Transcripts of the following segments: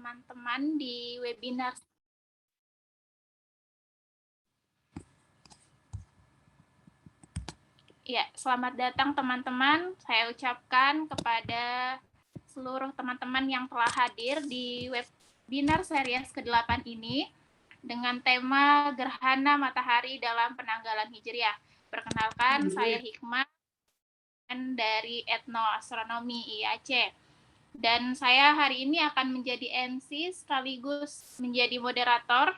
teman-teman di webinar. Ya, selamat datang teman-teman. Saya ucapkan kepada seluruh teman-teman yang telah hadir di webinar series ke-8 ini dengan tema Gerhana Matahari dalam Penanggalan Hijriah. Perkenalkan, saya Hikmah dari Etnoastronomi IAC. Dan saya hari ini akan menjadi MC sekaligus menjadi moderator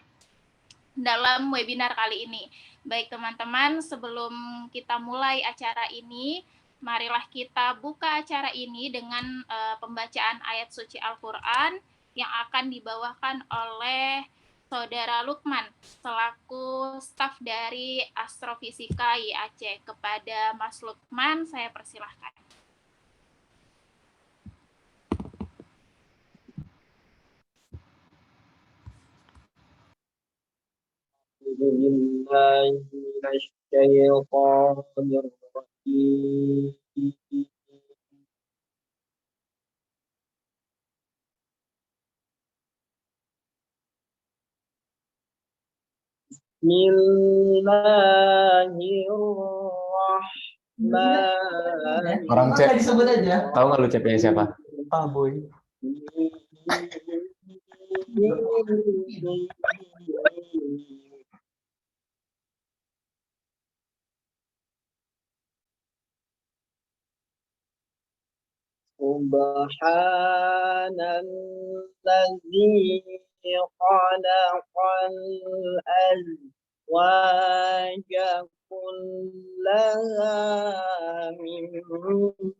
dalam webinar kali ini. Baik teman-teman, sebelum kita mulai acara ini, marilah kita buka acara ini dengan pembacaan ayat suci Al-Quran yang akan dibawakan oleh Saudara Lukman selaku staf dari Astrofisika IAC. Kepada Mas Lukman, saya persilahkan. Bismillahirrahmanirrahim. Orang cek disebut aja. Tahu nggak lu cepnya siapa? Pak Boy. Subhanalladzi khalaqal azwaja kullaha mimma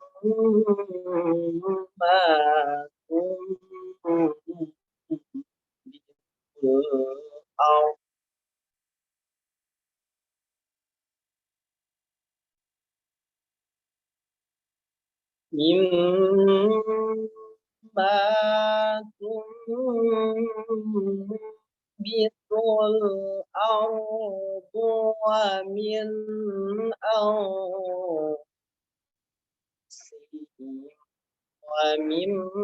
tunbitul ardu wa min anfusihim wa mimma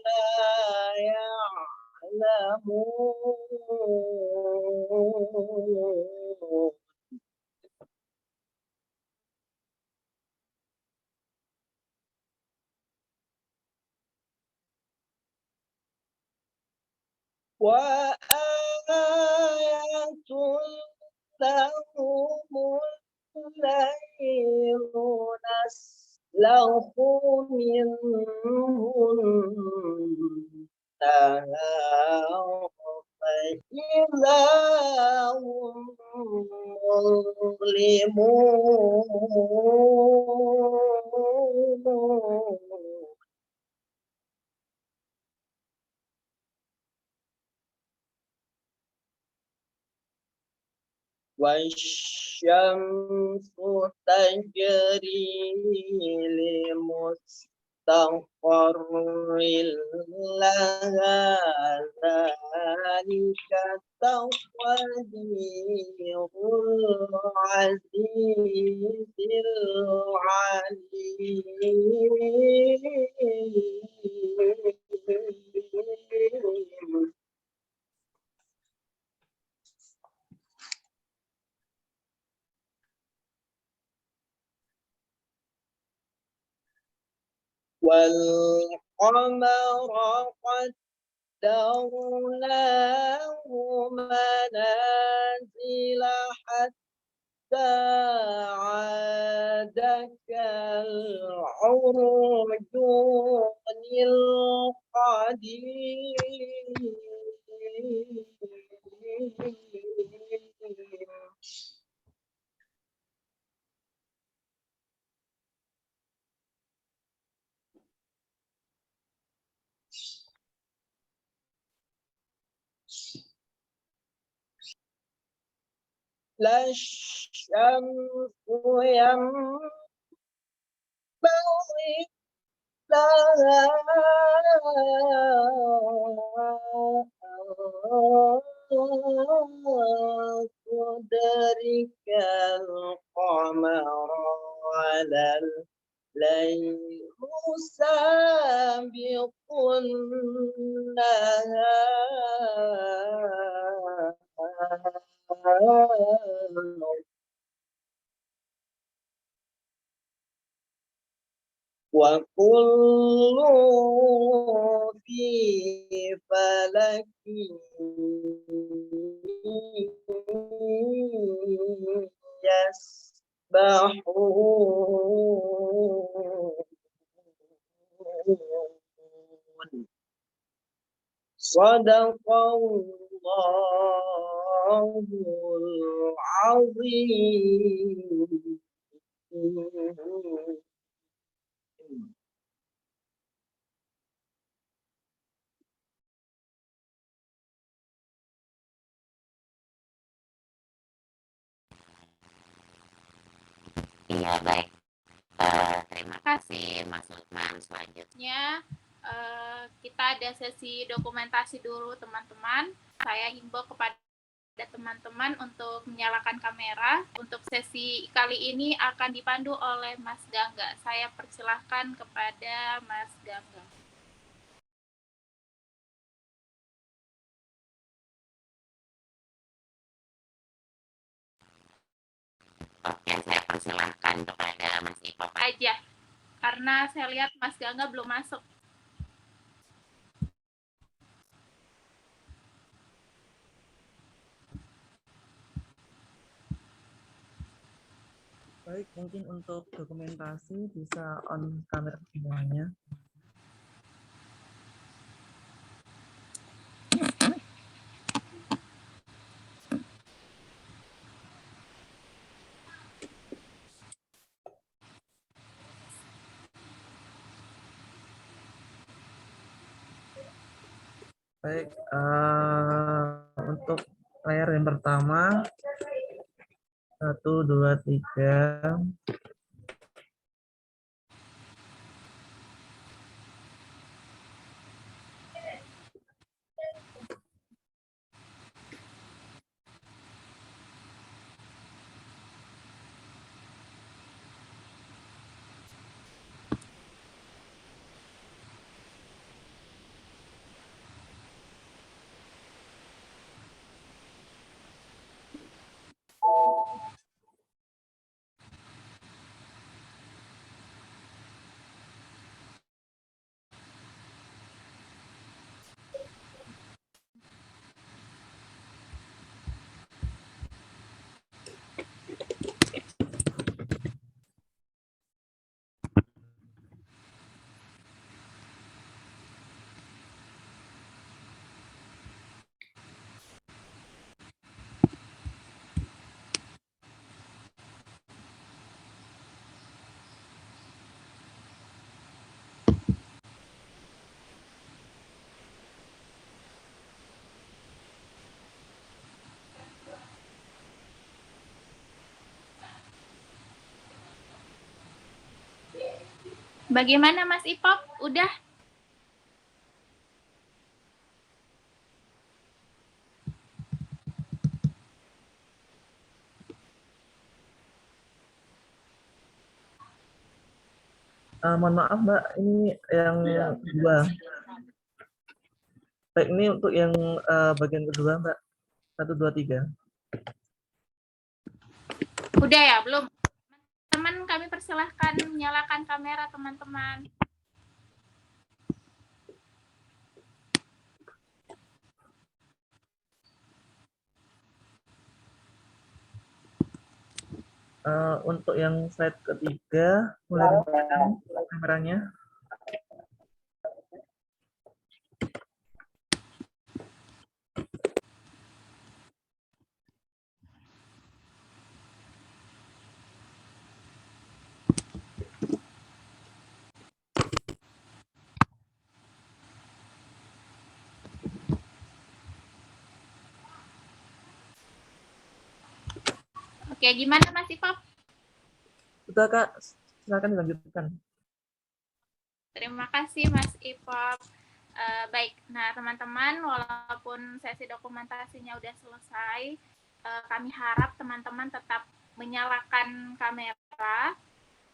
la ya'lamun. Wa ayatul lahumul laylu naslahu minhun nahar fa-idza hum mulimun. Wasyamsu tajri limustaqarril laha dzalika taqdirul azizil alim. والقمر قدرناه منازل حتى عاد كالعرجون القديم. La syamsu yanbaghi laha tudrikal qamara walal laylu sabiqun النهار وكل في فلك يسبحون صدق الله العظيم. Iya, baik. Terima kasih Mas Lukman. Selanjutnya kita ada sesi dokumentasi dulu teman-teman. Saya himbau kepada teman-teman untuk menyalakan kamera. Untuk sesi kali ini akan dipandu oleh Mas Gangga. Saya persilahkan kepada Mas Gangga. Oke, saya persilahkan kepada Mas Ipop aja, karena saya lihat Mas Gangga belum masuk. Baik, mungkin untuk dokumentasi bisa on kamera semuanya. Baik, untuk layar yang pertama 1, 2, 3. Bagaimana Mas Ipop? Udah? Mohon maaf Mbak, ini yang kedua. Baik, ini untuk yang bagian kedua Mbak. 1, 2, 3. Udah ya? Belum? Teman kami persilahkan menyalakan kamera teman-teman. Untuk yang slide ketiga, mulai kameranya. Oke, gimana Mas Ipop? Sudah Kak, silakan dilanjutkan. Terima kasih Mas Ipop. Baik, nah teman-teman, walaupun sesi dokumentasinya udah selesai, kami harap teman-teman tetap menyalakan kamera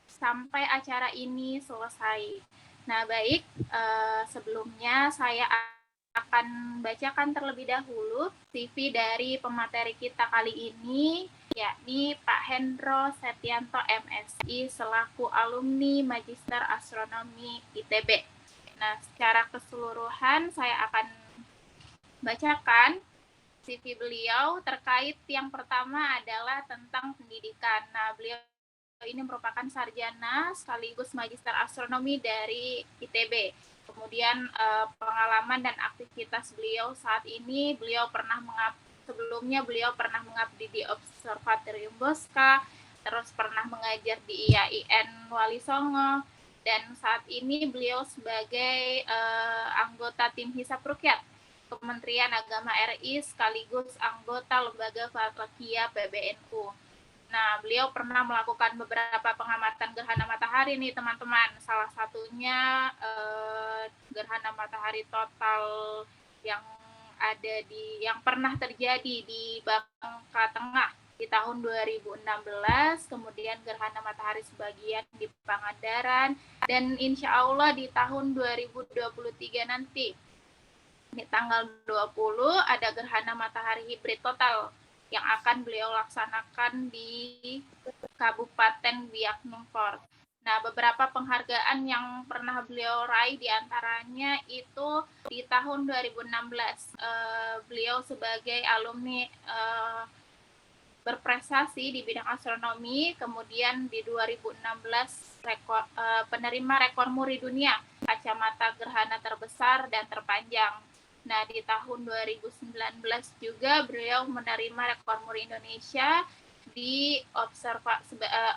sampai acara ini selesai. Nah, baik, sebelumnya saya akan bacakan terlebih dahulu CV dari pemateri kita kali ini, yakni Pak Hendro Setianto MSI selaku alumni Magister Astronomi ITB. Nah, secara keseluruhan saya akan bacakan CV beliau. Terkait yang pertama adalah tentang pendidikan. Nah, beliau ini merupakan sarjana sekaligus magister astronomi dari ITB. Kemudian pengalaman dan aktivitas beliau saat ini, sebelumnya beliau pernah mengabdi di Observatorium Bosca, terus pernah mengajar di IAIN Wali Songo, dan saat ini beliau sebagai anggota tim Hisab Rukyat Kementerian Agama RI sekaligus anggota Lembaga Falakia PBNU. Nah, beliau pernah melakukan beberapa pengamatan gerhana matahari nih teman-teman. Salah satunya gerhana matahari total yang pernah terjadi di Bangka Tengah di tahun 2016, kemudian gerhana matahari sebagian di Pangandaran, dan insya Allah di tahun 2023 nanti di tanggal 20 ada gerhana matahari hibrid total yang akan beliau laksanakan di Kabupaten Biak Numfor. Nah, beberapa penghargaan yang pernah beliau raih diantaranya itu di tahun 2016 beliau sebagai alumni berprestasi di bidang astronomi, kemudian di 2016 penerima rekor muri dunia kacamata gerhana terbesar dan terpanjang. Nah, di tahun 2019 juga beliau menerima rekor muri Indonesia di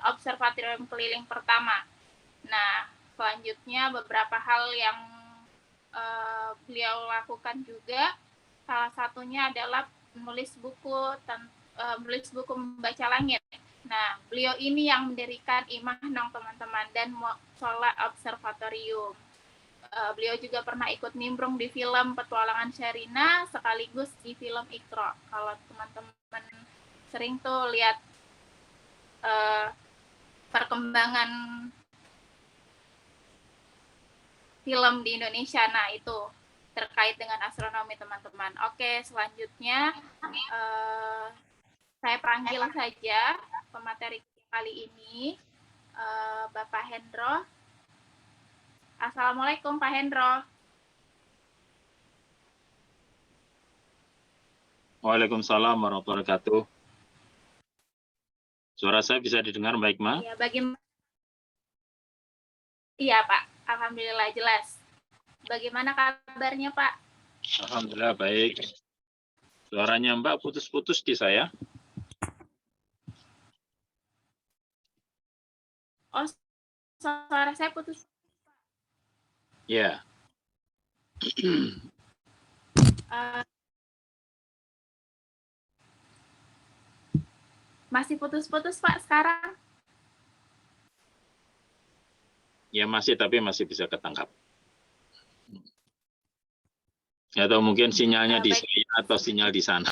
observatorium keliling pertama. Nah, selanjutnya beberapa hal yang beliau lakukan juga, salah satunya adalah menulis buku Membaca Langit. Nah, beliau ini yang mendirikan Imah Nong teman-teman dan Musola Observatorium. Beliau juga pernah ikut nimbrung di film Petualangan Sherina sekaligus di film Iqra. Kalau teman-teman sering tuh lihat perkembangan film di Indonesia, nah itu terkait dengan astronomi teman-teman. Oke, selanjutnya saya panggil saja pemateri kali ini Bapak Hendro. Assalamualaikum Pak Hendro. Waalaikumsalam warahmatullahi wabarakatuh. Suara saya bisa didengar baik, Ma? Iya, Iya, Pak. Alhamdulillah jelas. Bagaimana kabarnya, Pak? Alhamdulillah baik. Suaranya Mbak putus-putus di saya. Oh, suara saya putus. Ya. Masih putus-putus, Pak, sekarang? Ya masih, tapi masih bisa ketangkap. Atau mungkin sinyalnya di saya atau sinyal di sana.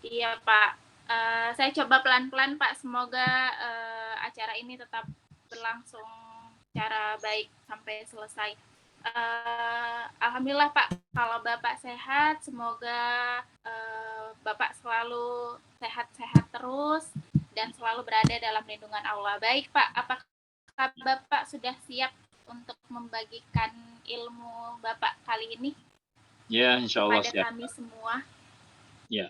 Iya, Pak. Saya coba pelan-pelan, Pak. Semoga acara ini tetap berlangsung secara baik sampai selesai. Alhamdulillah, Pak. Kalau Bapak sehat, semoga Bapak selalu sehat-sehat terus dan selalu berada dalam lindungan Allah. Baik, Pak. Apakah Bapak sudah siap untuk membagikan ilmu Bapak kali ini? Ya, insya Allah siap. Kepada kami semua. Ya.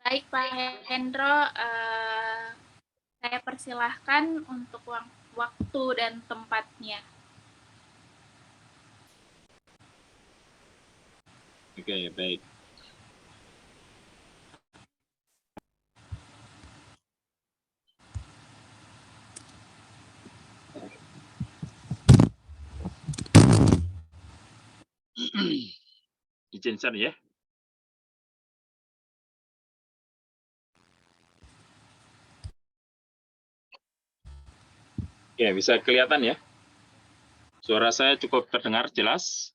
Baik, Pak Hendro, saya persilahkan untuk waktu dan tempatnya. Oke, baik. Izin share ya. Ya, bisa kelihatan ya. Suara saya cukup terdengar jelas.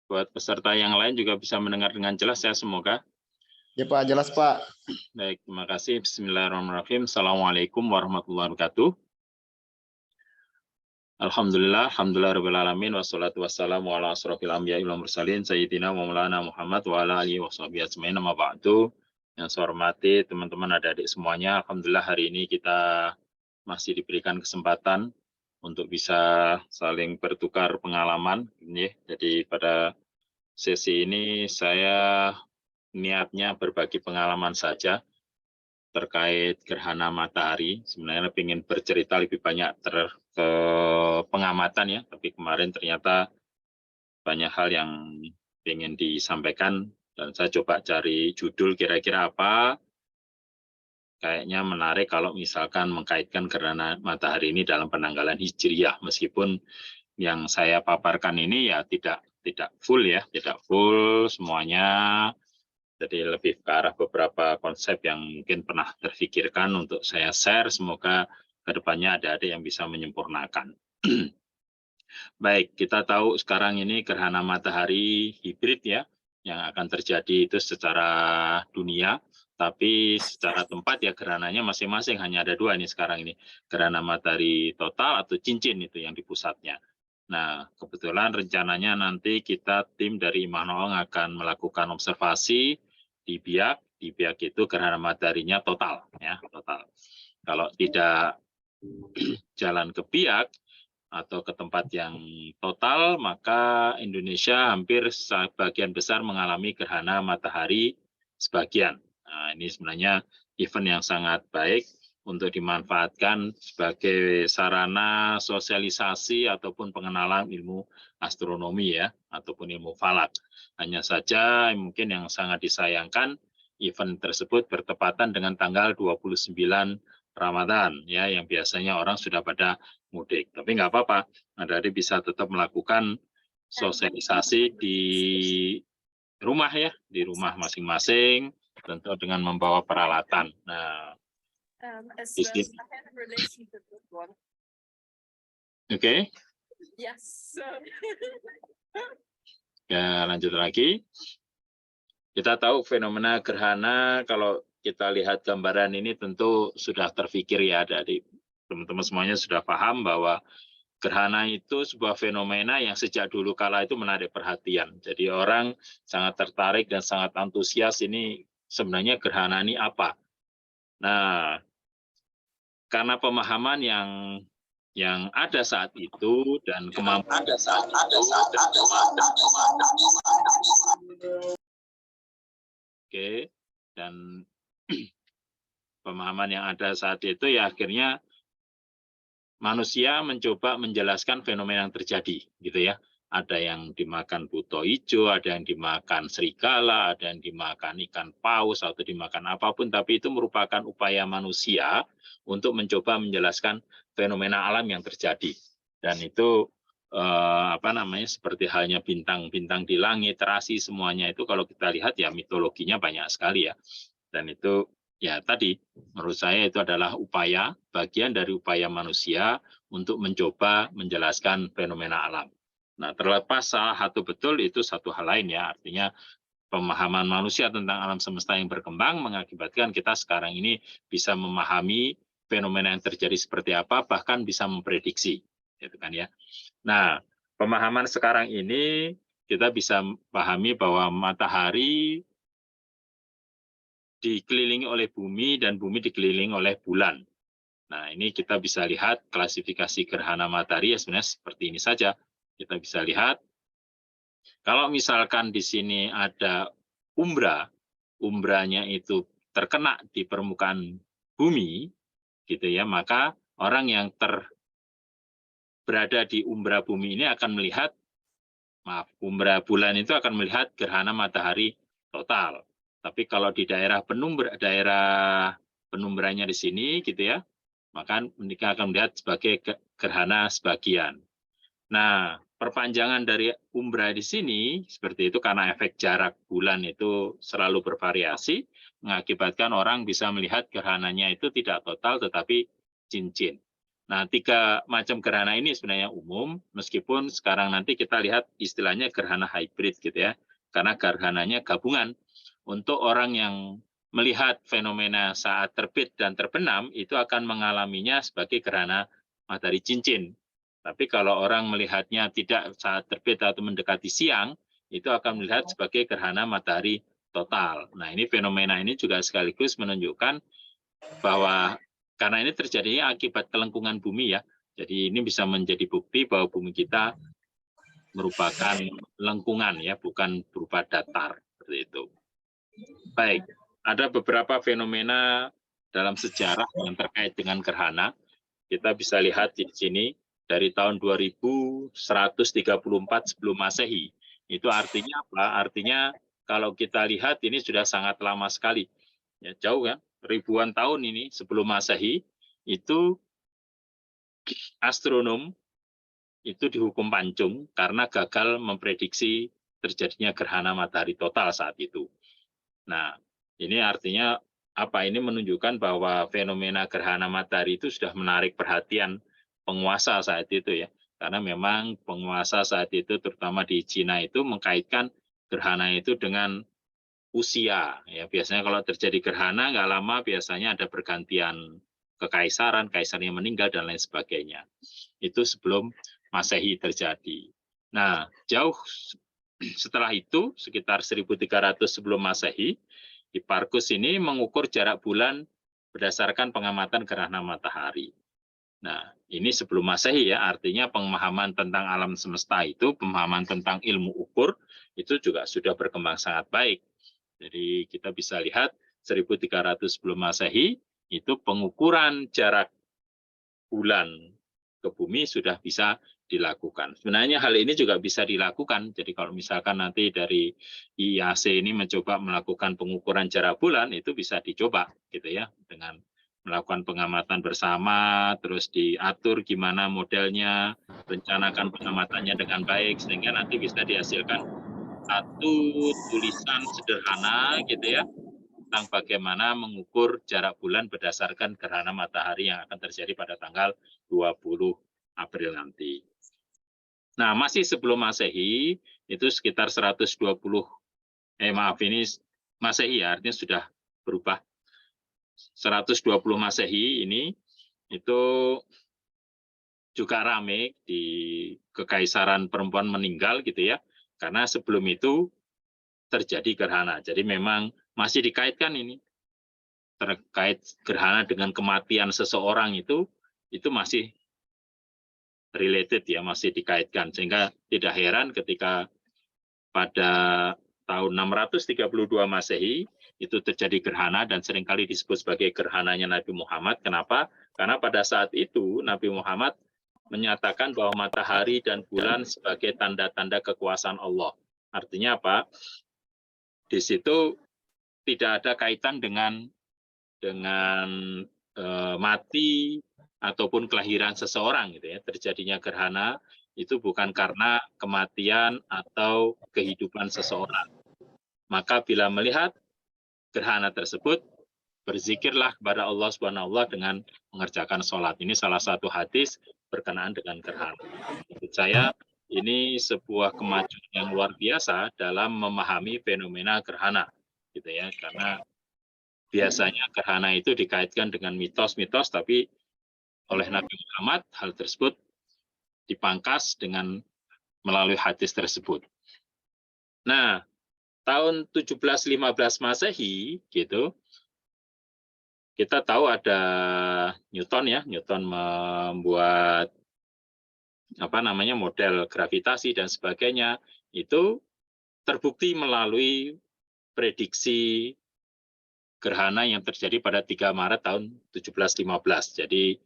Buat peserta yang lain juga bisa mendengar dengan jelas ya, semoga. Ya Pak, jelas Pak. Baik, terima kasih. Bismillahirrahmanirrahim. Assalamualaikum warahmatullahi wabarakatuh. Alhamdulillah, rabbil alamin, wassalatu wassalamu ala asrofil anbiya'i wal mursalin, sayyidina wa maulana Muhammad wa ala alihi wa sahbihi ajmain, amma ba'du. Yang saya hormati teman-teman adik-adik semuanya, alhamdulillah hari ini kita masih diberikan kesempatan untuk bisa saling bertukar pengalaman. Jadi pada sesi ini saya niatnya berbagi pengalaman saja terkait gerhana matahari. Sebenarnya ingin bercerita lebih banyak ke pengamatan ya, tapi kemarin ternyata banyak hal yang ingin disampaikan dan saya coba cari judul kira-kira apa. Kayaknya menarik kalau misalkan mengkaitkan gerhana matahari ini dalam penanggalan Hijriyah, meskipun yang saya paparkan ini ya tidak full ya, tidak full semuanya. Jadi lebih ke arah beberapa konsep yang mungkin pernah terfikirkan untuk saya share. Semoga kedepannya ada yang bisa menyempurnakan. Baik, kita tahu sekarang ini gerhana matahari hibrid ya, yang akan terjadi itu secara dunia. Tapi secara tempat ya gerhananya masing-masing hanya ada dua ini sekarang ini. Gerhana matahari total atau cincin itu yang di pusatnya. Nah, kebetulan rencananya nanti kita tim dari Immanuel akan melakukan observasi di Biak. Di Biak itu gerhana mataharinya total ya, total. Kalau tidak jalan ke Biak atau ke tempat yang total, maka Indonesia hampir sebagian besar mengalami gerhana matahari sebagian. Nah, ini sebenarnya event yang sangat baik untuk dimanfaatkan sebagai sarana sosialisasi ataupun pengenalan ilmu astronomi ya, ataupun ilmu falak. Hanya saja mungkin yang sangat disayangkan event tersebut bertepatan dengan tanggal 29 Ramadan ya, yang biasanya orang sudah pada mudik. Tapi nggak apa-apa, adik-adik bisa tetap melakukan sosialisasi di rumah ya, di rumah masing-masing, tentu dengan membawa peralatan. Nah, Oke. Yes. Ya, lanjut lagi. Kita tahu fenomena gerhana, kalau kita lihat gambaran ini tentu sudah terfikir ya, dari teman-teman semuanya sudah paham bahwa gerhana itu sebuah fenomena yang sejak dulu kala itu menarik perhatian. Jadi orang sangat tertarik dan sangat antusias ini sebenarnya gerhana ini apa. Nah, karena pemahaman yang ada saat itu dan kemampuan dan pemahaman yang ada saat itu ya akhirnya manusia mencoba menjelaskan fenomena yang terjadi gitu ya. Ada yang dimakan buto hijau, ada yang dimakan serigala, ada yang dimakan ikan paus atau dimakan apapun, tapi itu merupakan upaya manusia untuk mencoba menjelaskan fenomena alam yang terjadi. Dan itu seperti halnya bintang-bintang di langit, terasi, semuanya itu kalau kita lihat ya mitologinya banyak sekali ya. Dan itu ya tadi menurut saya itu adalah upaya, bagian dari upaya manusia untuk mencoba menjelaskan fenomena alam. Nah, terlepas salah satu betul itu satu hal lain ya, artinya pemahaman manusia tentang alam semesta yang berkembang mengakibatkan kita sekarang ini bisa memahami fenomena yang terjadi seperti apa, bahkan bisa memprediksi, gitu kan ya. Nah, pemahaman sekarang ini kita bisa pahami bahwa matahari dikelilingi oleh bumi dan bumi dikelilingi oleh bulan. Nah, ini kita bisa lihat klasifikasi gerhana matahari ya sebenarnya seperti ini saja. Kita bisa lihat, kalau misalkan di sini ada umbra, umbranya itu terkena di permukaan bumi, gitu ya, maka orang yang berada di umbra bumi ini akan melihat, umbra bulan itu akan melihat gerhana matahari total. Tapi kalau di daerah penumbranya di sini, gitu ya, maka mereka akan melihat sebagai gerhana sebagian. Nah, perpanjangan dari umbra di sini seperti itu karena efek jarak bulan itu selalu bervariasi, mengakibatkan orang bisa melihat gerhananya itu tidak total tetapi cincin. Nah, 3 macam gerhana ini sebenarnya umum, meskipun sekarang nanti kita lihat istilahnya gerhana hybrid gitu ya, karena gerhananya gabungan. untuk orang yang melihat fenomena saat terbit dan terbenam itu akan mengalaminya sebagai gerhana matahari cincin. Tapi kalau orang melihatnya tidak saat terbit atau mendekati siang, itu akan melihat sebagai gerhana matahari total. Nah, ini fenomena ini juga sekaligus menunjukkan bahwa karena ini terjadinya akibat kelengkungan bumi ya. Jadi ini bisa menjadi bukti bahwa bumi kita merupakan lengkungan ya, bukan berupa datar seperti itu. Baik, ada beberapa fenomena dalam sejarah yang terkait dengan gerhana. Kita bisa lihat di sini dari tahun 2134 sebelum Masehi. Itu artinya apa? Artinya kalau kita lihat ini sudah sangat lama sekali. Ya, jauh kan? Ribuan tahun ini sebelum Masehi itu astronom itu dihukum pancung karena gagal memprediksi terjadinya gerhana matahari total saat itu. Nah, ini artinya apa? Ini menunjukkan bahwa fenomena gerhana matahari itu sudah menarik perhatian penguasa saat itu ya. Karena memang penguasa saat itu terutama di Cina itu mengkaitkan gerhana itu dengan usia. Ya, biasanya kalau terjadi gerhana nggak lama biasanya ada pergantian kekaisaran, kaisarnya meninggal dan lain sebagainya. Itu sebelum Masehi terjadi. Nah, jauh setelah itu sekitar 1300 sebelum Masehi, Hipparchus ini mengukur jarak bulan berdasarkan pengamatan gerhana matahari. Nah, ini sebelum Masehi ya, artinya pemahaman tentang alam semesta itu, pemahaman tentang ilmu ukur itu juga sudah berkembang sangat baik. Jadi kita bisa lihat 1300 sebelum Masehi itu pengukuran jarak bulan ke bumi sudah bisa dilakukan. Sebenarnya hal ini juga bisa dilakukan. Jadi kalau misalkan nanti dari IAC ini mencoba melakukan pengukuran jarak bulan itu bisa dicoba gitu ya dengan melakukan pengamatan bersama, terus diatur gimana modelnya, rencanakan pengamatannya dengan baik sehingga nanti bisa dihasilkan satu tulisan sederhana gitu ya tentang bagaimana mengukur jarak bulan berdasarkan gerhana matahari yang akan terjadi pada tanggal 20 April nanti. Nah, masih sebelum Masehi itu sekitar 120 ini Masehi ya, artinya sudah berubah. 120 Masehi ini itu juga rame di kekaisaran perempuan meninggal gitu ya. Karena sebelum itu terjadi gerhana. Jadi memang masih dikaitkan ini terkait gerhana dengan kematian seseorang itu masih related ya, masih dikaitkan sehingga tidak heran ketika pada tahun 632 Masehi itu terjadi gerhana dan seringkali disebut sebagai gerhananya Nabi Muhammad. Kenapa? Karena pada saat itu Nabi Muhammad menyatakan bahwa matahari dan bulan sebagai tanda-tanda kekuasaan Allah. Artinya apa? Di situ tidak ada kaitan dengan mati ataupun kelahiran seseorang gitu ya. Terjadinya gerhana itu bukan karena kematian atau kehidupan seseorang. Maka bila melihat gerhana tersebut, berzikirlah kepada Allah Subhanahu wa Ta'ala dengan mengerjakan sholat. Ini salah satu hadis berkenaan dengan gerhana. Menurut saya ini sebuah kemajuan yang luar biasa dalam memahami fenomena gerhana, gitu ya. Karena biasanya gerhana itu dikaitkan dengan mitos-mitos, tapi oleh Nabi Muhammad hal tersebut dipangkas dengan melalui hadis tersebut. Nah, tahun 1715 Masehi gitu, kita tahu ada Newton ya, Newton membuat model gravitasi dan sebagainya, itu terbukti melalui prediksi gerhana yang terjadi pada 3 Maret tahun 1715. Jadi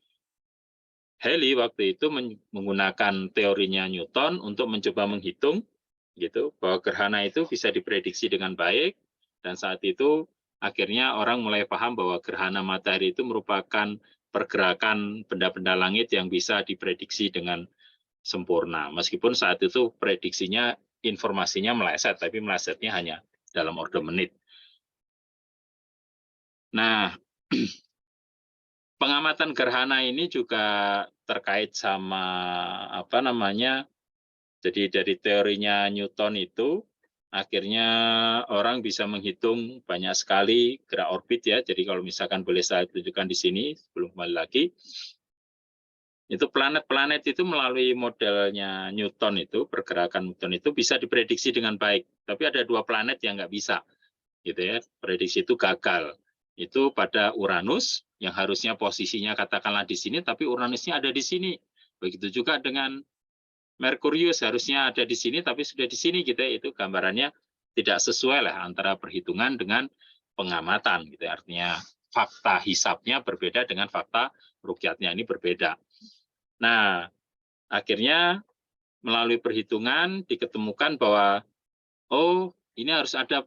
Halley waktu itu menggunakan teorinya Newton untuk mencoba menghitung gitu bahwa gerhana itu bisa diprediksi dengan baik, dan saat itu akhirnya orang mulai paham bahwa gerhana matahari itu merupakan pergerakan benda-benda langit yang bisa diprediksi dengan sempurna. Meskipun saat itu prediksinya, informasinya meleset, tapi melesetnya hanya dalam order menit. Nah, pengamatan gerhana ini juga terkait sama jadi dari teorinya Newton itu akhirnya orang bisa menghitung banyak sekali gerak orbit ya. Jadi kalau misalkan boleh saya tunjukkan di sini sebelum kembali lagi, itu planet-planet itu melalui modelnya Newton itu, pergerakan Newton itu bisa diprediksi dengan baik. Tapi ada 2 planet yang nggak bisa, gitu ya. Prediksi itu gagal. Itu pada Uranus yang harusnya posisinya katakanlah di sini, tapi Uranusnya ada di sini. Begitu juga dengan Merkurius harusnya ada di sini, tapi sudah di sini, gitu ya. Itu gambarannya tidak sesuai lah antara perhitungan dengan pengamatan, gitu ya. Artinya fakta hisapnya berbeda dengan fakta rukyatnya ini berbeda. Nah, akhirnya melalui perhitungan diketemukan bahwa oh, ini harus ada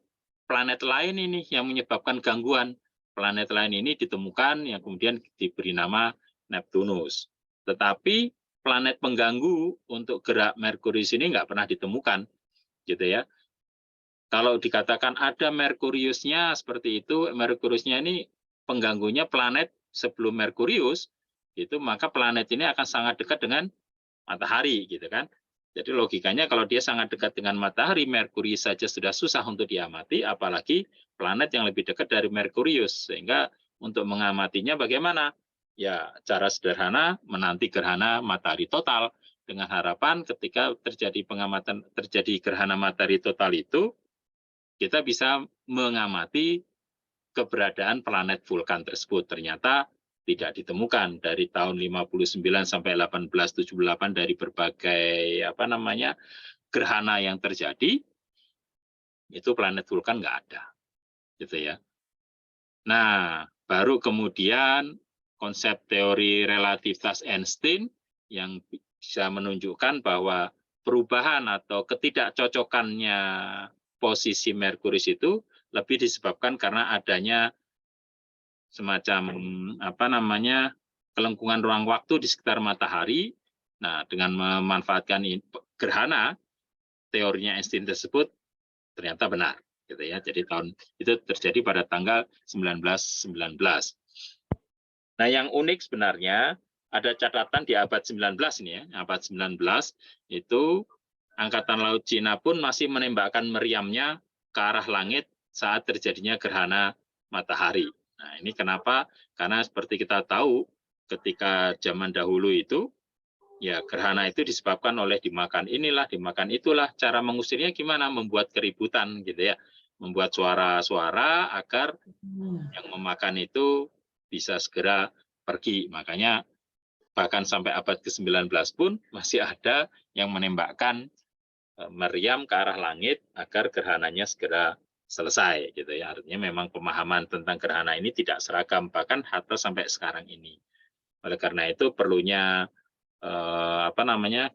planet lain ini yang menyebabkan gangguan. Planet lain ini ditemukan yang kemudian diberi nama Neptunus. Tetapi planet pengganggu untuk gerak Merkurius ini nggak pernah ditemukan, gitu ya. Kalau dikatakan ada Merkuriusnya seperti itu, Merkuriusnya ini pengganggunya planet sebelum Merkurius, itu maka planet ini akan sangat dekat dengan matahari, gitu kan. Jadi logikanya kalau dia sangat dekat dengan matahari, Merkurius saja sudah susah untuk diamati, apalagi planet yang lebih dekat dari Merkurius. Sehingga untuk mengamatinya bagaimana? Ya, cara sederhana menanti gerhana matahari total, dengan harapan ketika terjadi gerhana matahari total itu, kita bisa mengamati keberadaan planet vulkan tersebut. Ternyata tidak ditemukan dari tahun 59 sampai 1878 dari berbagai gerhana yang terjadi, itu planet vulkan nggak ada, gitu ya. Nah, baru kemudian konsep teori relativitas Einstein yang bisa menunjukkan bahwa perubahan atau ketidakcocokannya posisi Merkurius itu lebih disebabkan karena adanya semacam kelengkungan ruang waktu di sekitar matahari. Nah, dengan memanfaatkan gerhana, teorinya Einstein tersebut ternyata benar, gitu ya. Jadi tahun itu terjadi pada tanggal 1919. Nah, yang unik sebenarnya ada catatan di abad 19 ini ya, abad 19 itu Angkatan Laut Cina pun masih menembakkan meriamnya ke arah langit saat terjadinya gerhana matahari. Nah, ini kenapa? Karena seperti kita tahu, ketika zaman dahulu itu, ya gerhana itu disebabkan oleh dimakan inilah, dimakan itulah. Cara mengusirnya gimana? Membuat keributan, gitu ya. Membuat suara-suara agar yang memakan itu bisa segera pergi. Makanya bahkan sampai abad ke-19 pun masih ada yang menembakkan meriam ke arah langit agar gerhananya segera selesai, gitu ya. Artinya memang pemahaman tentang gerhana ini tidak seragam, bahkan hatta sampai sekarang ini. Oleh karena itu perlunya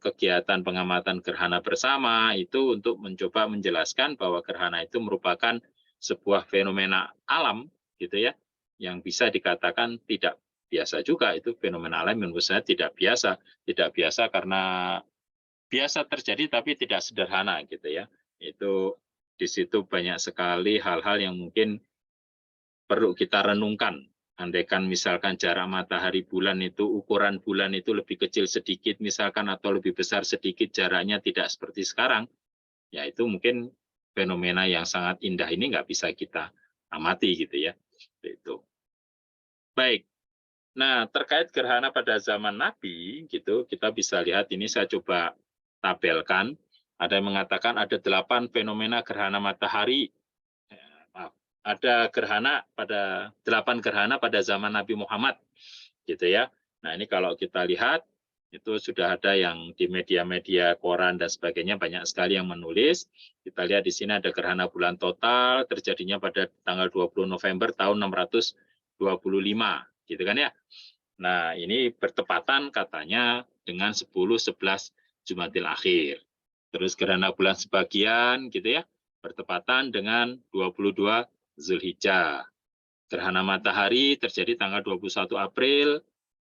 kegiatan pengamatan gerhana bersama itu untuk mencoba menjelaskan bahwa gerhana itu merupakan sebuah fenomena alam, gitu ya, yang bisa dikatakan tidak biasa juga. Itu fenomena alam menurut saya tidak biasa karena biasa terjadi tapi tidak sederhana, gitu ya. Itu di situ banyak sekali hal-hal yang mungkin perlu kita renungkan. Andaikan misalkan jarak matahari bulan itu, ukuran bulan itu lebih kecil sedikit misalkan atau lebih besar sedikit, jaraknya tidak seperti sekarang, ya itu mungkin fenomena yang sangat indah ini nggak bisa kita amati, gitu ya. Itu. Baik. Nah, terkait gerhana pada zaman Nabi, gitu, kita bisa lihat ini saya coba tabelkan. Ada yang mengatakan ada 8 fenomena gerhana matahari. Ada 8 gerhana pada zaman Nabi Muhammad, gitu ya. Nah, ini kalau kita lihat itu sudah ada yang di media-media koran dan sebagainya banyak sekali yang menulis. Kita lihat di sini ada gerhana bulan total terjadinya pada tanggal 20 November tahun 625, gitu kan ya. Nah, ini bertepatan katanya dengan 10-11 Jumadil Akhir. Terus gerhana bulan sebagian, gitu ya, bertepatan dengan 22 Zulhijjah. Gerhana matahari terjadi tanggal 21 April,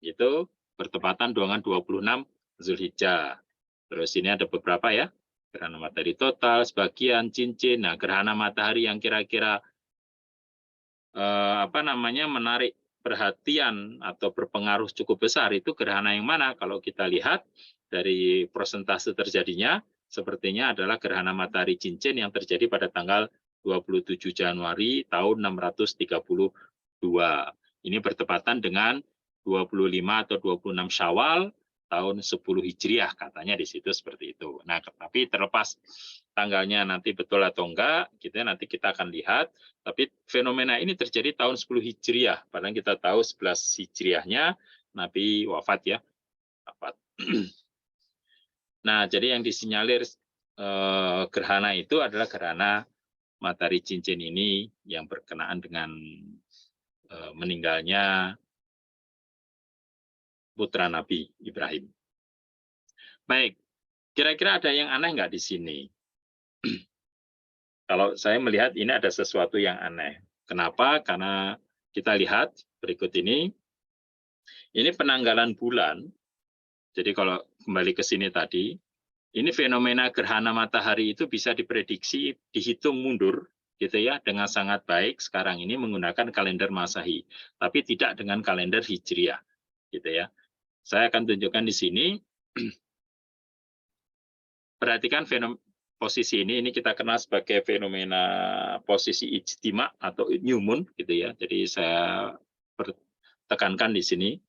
itu bertepatan dengan 26 Zulhijjah. Terus ini ada beberapa ya, gerhana matahari total, sebagian, cincin. Nah, gerhana matahari yang kira-kira menarik perhatian atau berpengaruh cukup besar itu gerhana yang mana? Kalau kita lihat dari persentase terjadinya, sepertinya adalah gerhana matahari cincin yang terjadi pada tanggal 27 Januari tahun 632. Ini bertepatan dengan 25 atau 26 Syawal tahun 10 Hijriah, katanya di situ seperti itu. Nah, tapi terlepas tanggalnya nanti betul atau enggak, gitu ya, nanti kita akan lihat. Tapi fenomena ini terjadi tahun 10 Hijriah, padahal kita tahu 11 Hijriahnya Nabi wafat ya. Wafat. Nah, jadi yang disinyalir gerhana itu adalah gerhana matahari cincin ini yang berkenaan dengan meninggalnya putra Nabi Ibrahim. Baik, kira-kira ada yang aneh nggak di sini? Kalau saya melihat ini ada sesuatu yang aneh. Kenapa? Karena kita lihat berikut ini penanggalan bulan. Jadi kalau kembali ke sini tadi, ini fenomena gerhana matahari itu bisa diprediksi, dihitung mundur, gitu ya, dengan sangat baik sekarang ini menggunakan kalender Masehi, tapi tidak dengan kalender Hijriah, gitu ya. Saya akan tunjukkan di sini. Perhatikan posisi ini kita kenal sebagai fenomena posisi ijtima atau new moon, gitu ya. Jadi saya tekankan di sini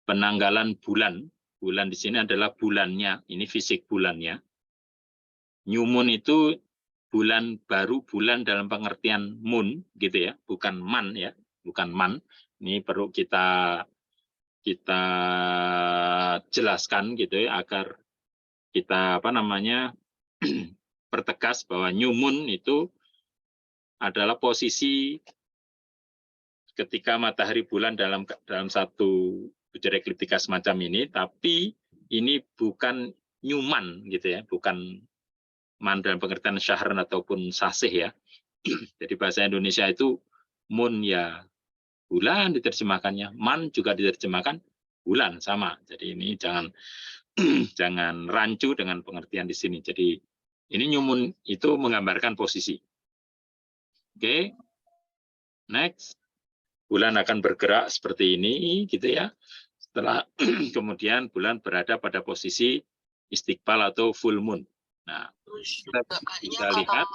penanggalan bulan. Bulan di sini adalah bulannya, ini fisik bulannya. New moon itu bulan baru, bulan dalam pengertian moon, gitu ya, bukan man ya, bukan man. Ini perlu kita jelaskan gitu ya, agar kita pertegas bahwa new moon itu adalah posisi ketika matahari bulan dalam satu bujur ekliptika semacam ini, tapi ini bukan new man gitu ya, bukan man dalam pengertian syahran ataupun sasih ya. Jadi bahasa Indonesia itu moon ya bulan diterjemahkannya, man juga diterjemahkan bulan, sama. Jadi ini jangan jangan rancu dengan pengertian di sini. Jadi ini new moon itu menggambarkan posisi. Oke. Next. Bulan akan bergerak seperti ini gitu ya. Setelah kemudian bulan berada pada posisi istiqbal atau full moon. Nah, kita bisa lihat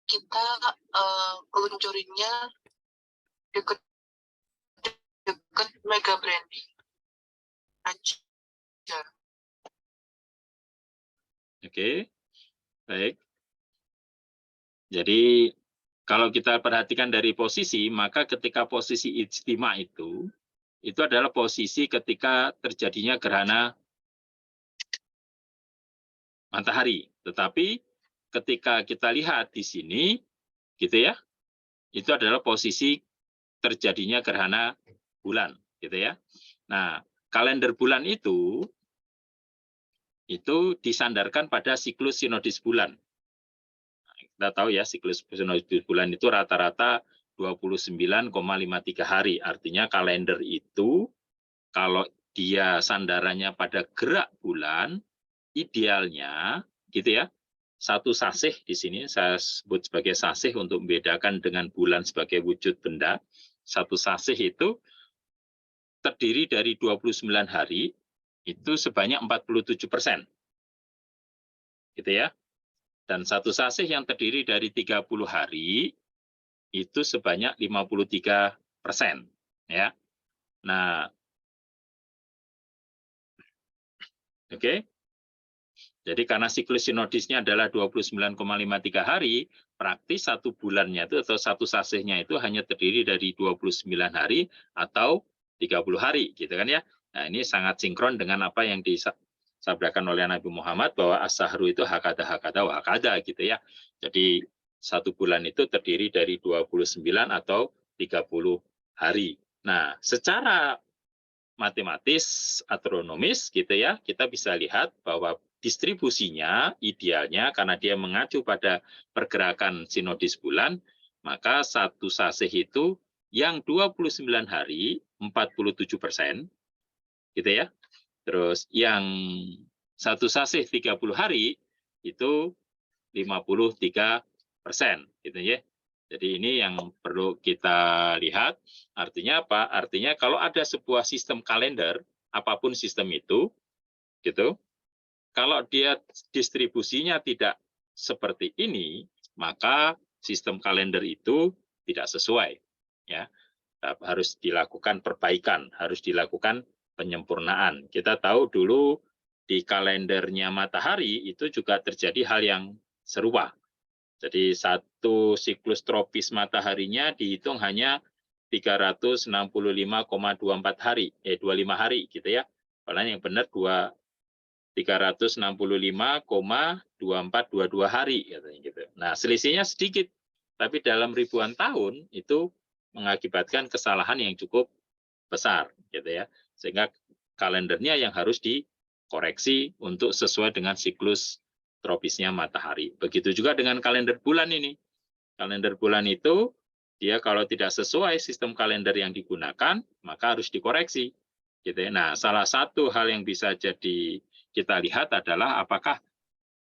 kita peluncurinnya dekat Mega Branding aja. Oke, baik. Jadi kalau kita perhatikan dari posisi, maka ketika posisi ijtima itu adalah posisi ketika terjadinya gerhana matahari. Tetapi ketika kita lihat di sini, gitu ya, itu adalah posisi terjadinya gerhana bulan, gitu ya. Nah, kalender bulan itu disandarkan pada siklus sinodis bulan. Kita tahu ya, siklus sinodis bulan itu rata-rata 29,53 hari. Artinya kalender itu kalau dia sandarannya pada gerak bulan, idealnya gitu ya, satu sasih di sini saya sebut sebagai sasih untuk membedakan dengan bulan sebagai wujud benda. Satu sasih itu terdiri dari 29 hari, itu sebanyak 47%. Gitu ya. Dan satu sasih yang terdiri dari 30 hari, itu sebanyak 53%. Ya. Nah, oke. Jadi karena siklus sinodisnya adalah 29,53 hari, praktis satu bulannya itu atau satu sasihnya itu hanya terdiri dari 29 hari atau 30 hari, gitu kan ya. Nah, ini sangat sinkron dengan apa yang disabdakan oleh Nabi Muhammad bahwa as-sahru itu hakada wa hakada gitu ya. Jadi satu bulan itu terdiri dari 29 atau 30 hari. Nah, secara matematis, astronomis gitu ya, kita bisa lihat bahwa distribusinya idealnya karena dia mengacu pada pergerakan sinodis bulan, maka satu sasih itu yang 29 hari 47%, gitu ya. Terus yang satu sasih 30 hari itu 53%, gitu ya. Jadi ini yang perlu kita lihat. Artinya apa? Artinya kalau ada sebuah sistem kalender, apapun sistem itu, gitu, Kalau dia distribusinya tidak seperti ini, maka sistem kalender itu tidak sesuai. Ya, harus dilakukan perbaikan, harus dilakukan penyempurnaan. Kita tahu dulu di kalendernya matahari itu juga terjadi hal yang serupa. Jadi satu siklus tropis mataharinya dihitung hanya 365,24 hari, 25 hari gitu ya. Padahal yang benar 365,2422 hari katanya gitu. Nah, selisihnya sedikit, tapi dalam ribuan tahun itu mengakibatkan kesalahan yang cukup besar gitu ya. Sehingga kalendernya yang harus dikoreksi untuk sesuai dengan siklus tropisnya matahari. Begitu juga dengan kalender bulan ini. Kalender bulan itu dia kalau tidak sesuai sistem kalender yang digunakan, maka harus dikoreksi. Gitu ya. Nah, salah satu hal yang bisa jadi kita lihat adalah apakah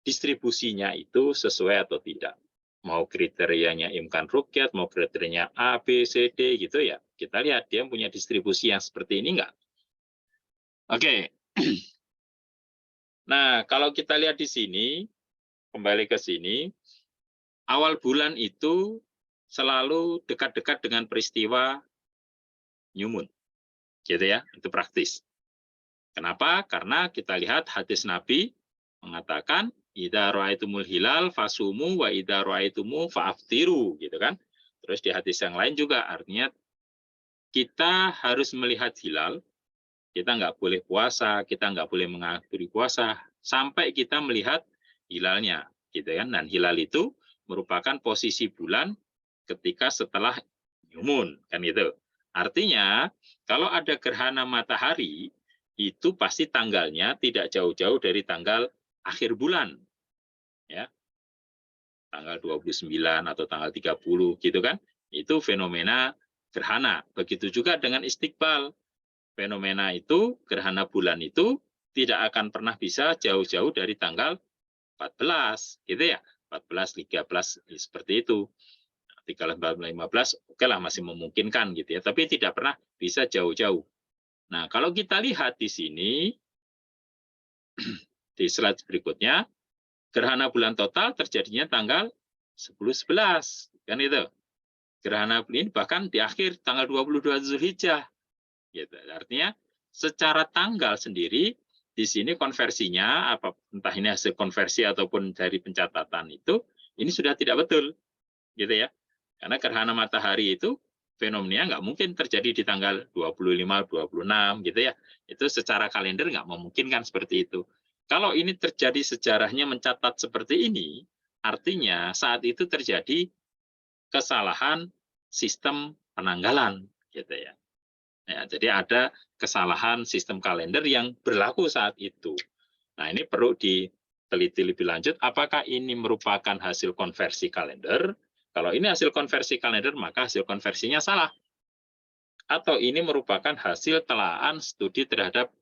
distribusinya itu sesuai atau tidak. Mau kriterianya Imkan Rukyat, mau kriterianya A, B, C, D gitu ya. Kita lihat dia punya distribusi yang seperti ini enggak. Oke. Nah, kalau kita lihat di sini, kembali ke sini, awal bulan itu selalu dekat-dekat dengan peristiwa new moon. Gitu ya, itu praktis. Kenapa? Karena kita lihat hadis Nabi mengatakan, idza ra'aitumul hilal fasumu wa idza ra'aitumu fa'aftiru, gitu kan. Terus di hadis yang lain juga artinya kita harus melihat hilal, kita nggak boleh puasa, kita nggak boleh mengakhiri puasa sampai kita melihat hilalnya, gitu kan. Dan hilal itu merupakan posisi bulan ketika setelah new moon, kan gitu. Artinya kalau ada gerhana matahari itu pasti tanggalnya tidak jauh-jauh dari tanggal akhir bulan, ya, tanggal 29 atau tanggal 30, gitu kan. Itu fenomena gerhana. Begitu juga dengan istiqbal. Fenomena itu, gerhana bulan itu tidak akan pernah bisa jauh-jauh dari tanggal 14, gitu ya. 14, 13, seperti itu. 13, 15, oke lah masih memungkinkan gitu ya. Tapi tidak pernah bisa jauh-jauh. Nah, kalau kita lihat di sini, di slide berikutnya, gerhana bulan total terjadinya tanggal 10-11, kan itu. Gerhana bulan ini bahkan di akhir tanggal 22 Zulhijjah. Gitu. Artinya secara tanggal sendiri di sini konversinya entah ini hasil konversi ataupun dari pencatatan itu ini sudah tidak betul, gitu ya. Karena gerhana matahari itu fenomenanya nggak mungkin terjadi di tanggal 25, 26 gitu ya. Itu secara kalender nggak memungkinkan seperti itu. Kalau ini terjadi sejarahnya mencatat seperti ini, artinya saat itu terjadi kesalahan sistem penanggalan, gitu ya. Ya, jadi ada kesalahan sistem kalender yang berlaku saat itu. Nah, ini perlu diteliti lebih lanjut. Apakah ini merupakan hasil konversi kalender? Kalau ini hasil konversi kalender, maka hasil konversinya salah. Atau ini merupakan hasil telaan studi terhadap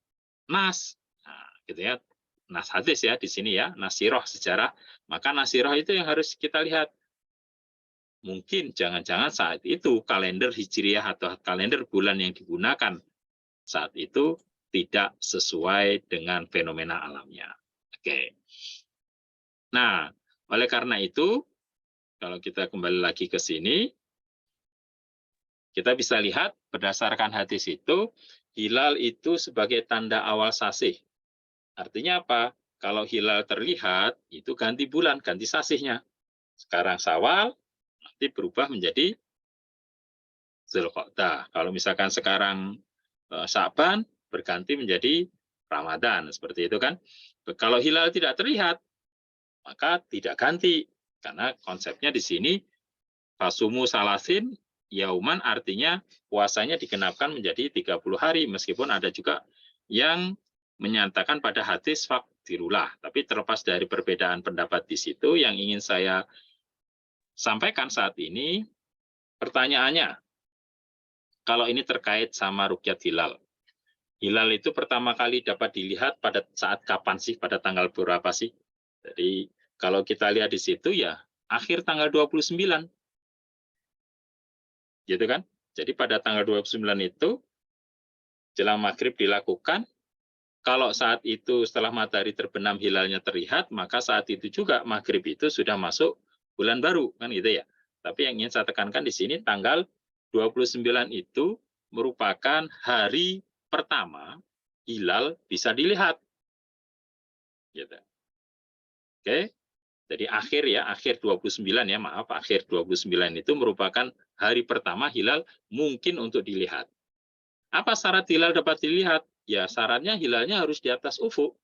nas. Nah, gitu ya. Nas hadis ya di sini ya, nasiroh sejarah. Maka nasiroh itu yang harus kita lihat. Mungkin jangan-jangan saat itu kalender Hijriah atau kalender bulan yang digunakan saat itu tidak sesuai dengan fenomena alamnya. Oke. Nah, oleh karena itu, kalau kita kembali lagi ke sini, kita bisa lihat berdasarkan hadis itu, hilal itu sebagai tanda awal sasih. Artinya apa? Kalau hilal terlihat, itu ganti bulan, ganti sasihnya. Sekarang Syawal, nanti berubah menjadi Zulqa'dah. Kalau misalkan sekarang Sya'ban berganti menjadi Ramadan, seperti itu kan. Kalau hilal tidak terlihat, maka tidak ganti. Karena konsepnya di sini fasumu salasin yauman artinya puasanya digenapkan menjadi 30 hari. Meskipun ada juga yang menyatakan pada hadis faqdirullah. Tapi terlepas dari perbedaan pendapat di situ, yang ingin saya sampaikan saat ini, pertanyaannya, kalau ini terkait sama rukyat hilal. Hilal itu pertama kali dapat dilihat pada saat kapan sih, pada tanggal berapa sih? Jadi kalau kita lihat di situ ya akhir tanggal 29. Gitu kan? Jadi pada tanggal 29 itu jelang maghrib dilakukan, kalau saat itu setelah matahari terbenam hilalnya terlihat, maka saat itu juga maghrib itu sudah masuk bulan baru, kan gitu ya. Tapi yang ingin saya tekankan di sini tanggal 29 itu merupakan hari pertama hilal bisa dilihat. Gitu. Oke. Jadi akhir 29 ya, maaf, akhir 29 itu merupakan hari pertama hilal mungkin untuk dilihat. Apa syarat hilal dapat dilihat? Ya syaratnya hilalnya harus di atas ufuk.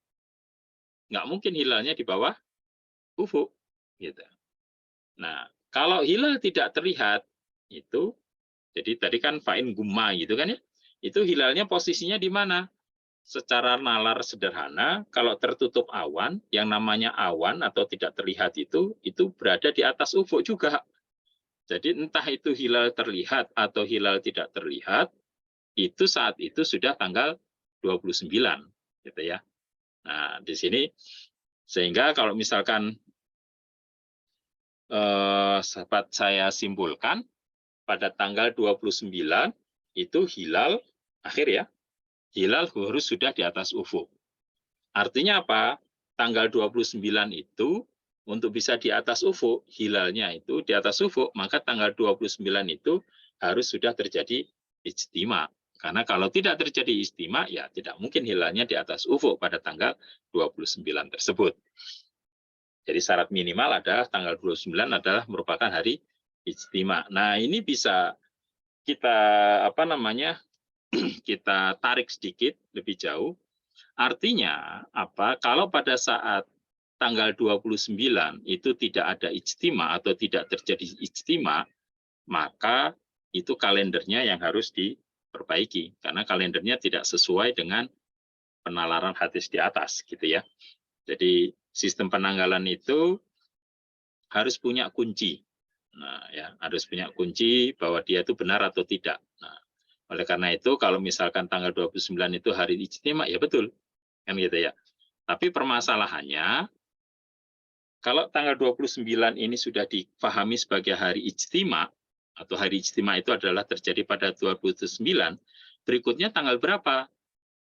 Nggak mungkin hilalnya di bawah ufuk. Gitu. Nah, kalau hilal tidak terlihat, itu, jadi tadi kan fa'in gumma gitu kan ya, itu hilalnya posisinya di mana? Secara nalar sederhana, kalau tertutup awan, yang namanya awan atau tidak terlihat itu berada di atas ufuk juga. Jadi entah itu hilal terlihat atau hilal tidak terlihat, itu saat itu sudah tanggal 29, gitu ya. Nah, di sini sehingga kalau misalkan sahabat saya simpulkan pada tanggal 29 itu hilal akhir ya. Hilal harus sudah di atas ufuk. Artinya apa? Tanggal 29 itu untuk bisa di atas ufuk, hilalnya itu di atas ufuk, maka tanggal 29 itu harus sudah terjadi ijtima. Karena kalau tidak terjadi ijtima, ya tidak mungkin hilalnya di atas ufuk pada tanggal 29 tersebut. Jadi syarat minimal adalah tanggal 29 adalah merupakan hari ijtima. Nah, ini bisa kita kita tarik sedikit lebih jauh. Artinya apa? Kalau pada saat tanggal 29 itu tidak ada ijtima atau tidak terjadi ijtima, maka itu kalendernya yang harus diperbaiki karena kalendernya tidak sesuai dengan penalaran hadis di atas gitu ya. Jadi sistem penanggalan itu harus punya kunci. Nah, ya, harus punya kunci bahwa dia itu benar atau tidak. Nah, oleh karena itu, kalau misalkan tanggal 29 itu hari ijtima, ya betul. Kan gitu ya. Tapi permasalahannya, kalau tanggal 29 ini sudah dipahami sebagai hari ijtima, atau hari ijtima itu adalah terjadi pada 29, berikutnya tanggal berapa?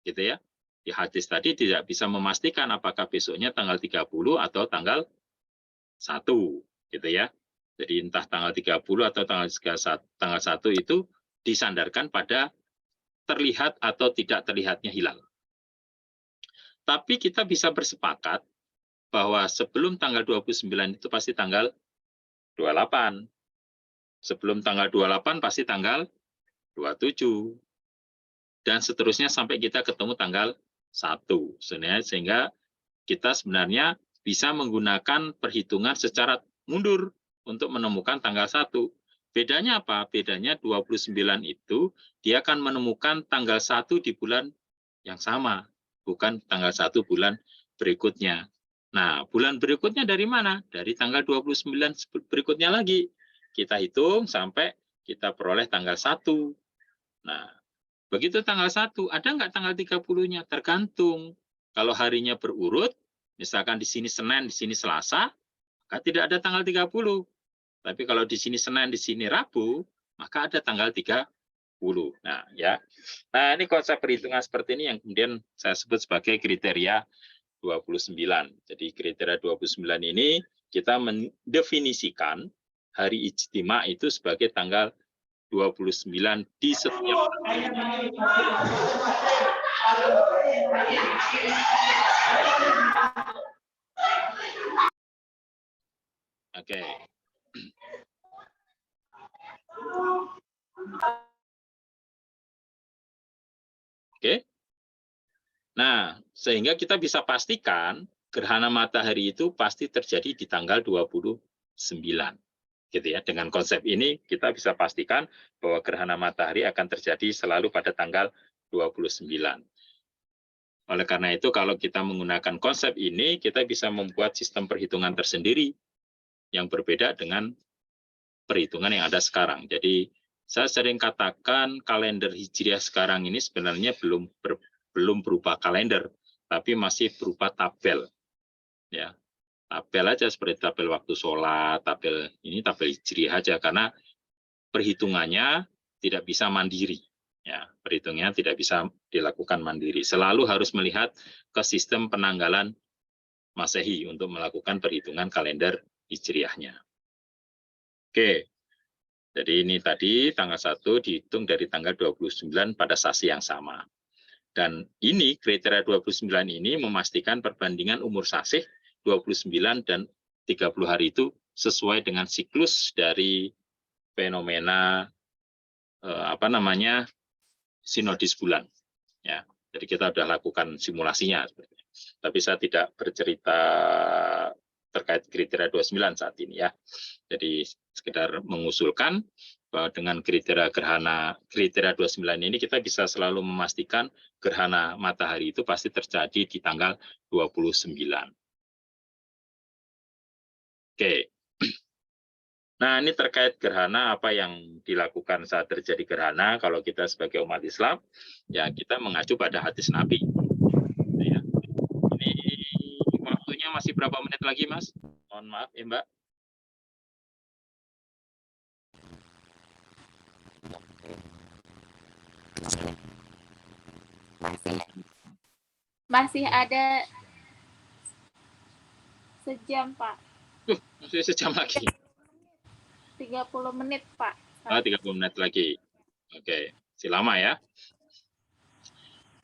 Gitu ya. Di hadis tadi tidak bisa memastikan apakah besoknya tanggal 30 atau tanggal 1. Gitu ya. Jadi entah tanggal 30 atau tanggal 1 itu disandarkan pada terlihat atau tidak terlihatnya hilal. Tapi kita bisa bersepakat bahwa sebelum tanggal 29 itu pasti tanggal 28. Sebelum tanggal 28 pasti tanggal 27. Dan seterusnya sampai kita ketemu tanggal 1. Sehingga kita sebenarnya bisa menggunakan perhitungan secara mundur untuk menemukan tanggal 1. Bedanya apa? Bedanya 29 itu dia akan menemukan tanggal 1 di bulan yang sama, bukan tanggal 1 bulan berikutnya. Nah, bulan berikutnya dari mana? Dari tanggal 29 berikutnya lagi. Kita hitung sampai kita peroleh tanggal 1. Nah, begitu tanggal 1, ada nggak tanggal 30-nya? Tergantung. Kalau harinya berurut, misalkan di sini Senin, di sini Selasa, maka tidak ada tanggal 30. Tapi kalau di sini Senin, di sini Rabu, maka ada tanggal 30. Nah, ya. Nah, ini konsep perhitungan seperti ini yang kemudian saya sebut sebagai kriteria 29. Jadi kriteria 29 ini kita mendefinisikan hari ijtima itu sebagai tanggal 29 di setiap Oke. Oke. Nah, sehingga kita bisa pastikan gerhana matahari itu pasti terjadi di tanggal 29. Gitu ya. Dengan konsep ini kita bisa pastikan bahwa gerhana matahari akan terjadi selalu pada tanggal 29. Oleh karena itu, kalau kita menggunakan konsep ini, kita bisa membuat sistem perhitungan tersendiri yang berbeda dengan perhitungan yang ada sekarang. Jadi, saya sering katakan kalender Hijriah sekarang ini sebenarnya belum berupa kalender, tapi masih berupa tabel. Ya, tabel aja seperti tabel waktu sholat, tabel Hijriah aja, karena perhitungannya tidak bisa mandiri. Ya, perhitungannya tidak bisa dilakukan mandiri. Selalu harus melihat ke sistem penanggalan Masehi untuk melakukan perhitungan kalender Hijriahnya. Oke. Jadi ini tadi tanggal 1 dihitung dari tanggal 29 pada sasi yang sama. Dan ini kriteria 29 ini memastikan perbandingan umur sasih 29 dan 30 hari itu sesuai dengan siklus dari fenomena sinodis bulan. Ya, jadi kita sudah lakukan simulasinya. Tapi saya tidak bercerita terkait kriteria 29 saat ini ya. Jadi sekedar mengusulkan bahwa dengan kriteria 29 ini kita bisa selalu memastikan gerhana matahari itu pasti terjadi di tanggal 29. Oke. Nah, ini terkait gerhana, apa yang dilakukan saat terjadi gerhana, kalau kita sebagai umat Islam, ya kita mengacu pada hadis Nabi. Ya. Ini waktunya masih berapa menit lagi, Mas? Mohon maaf ya, Mbak. Masih ada sejam, Pak. Masih sejam lagi. 30 menit, Pak. 30 menit lagi. Oke, masih lama ya.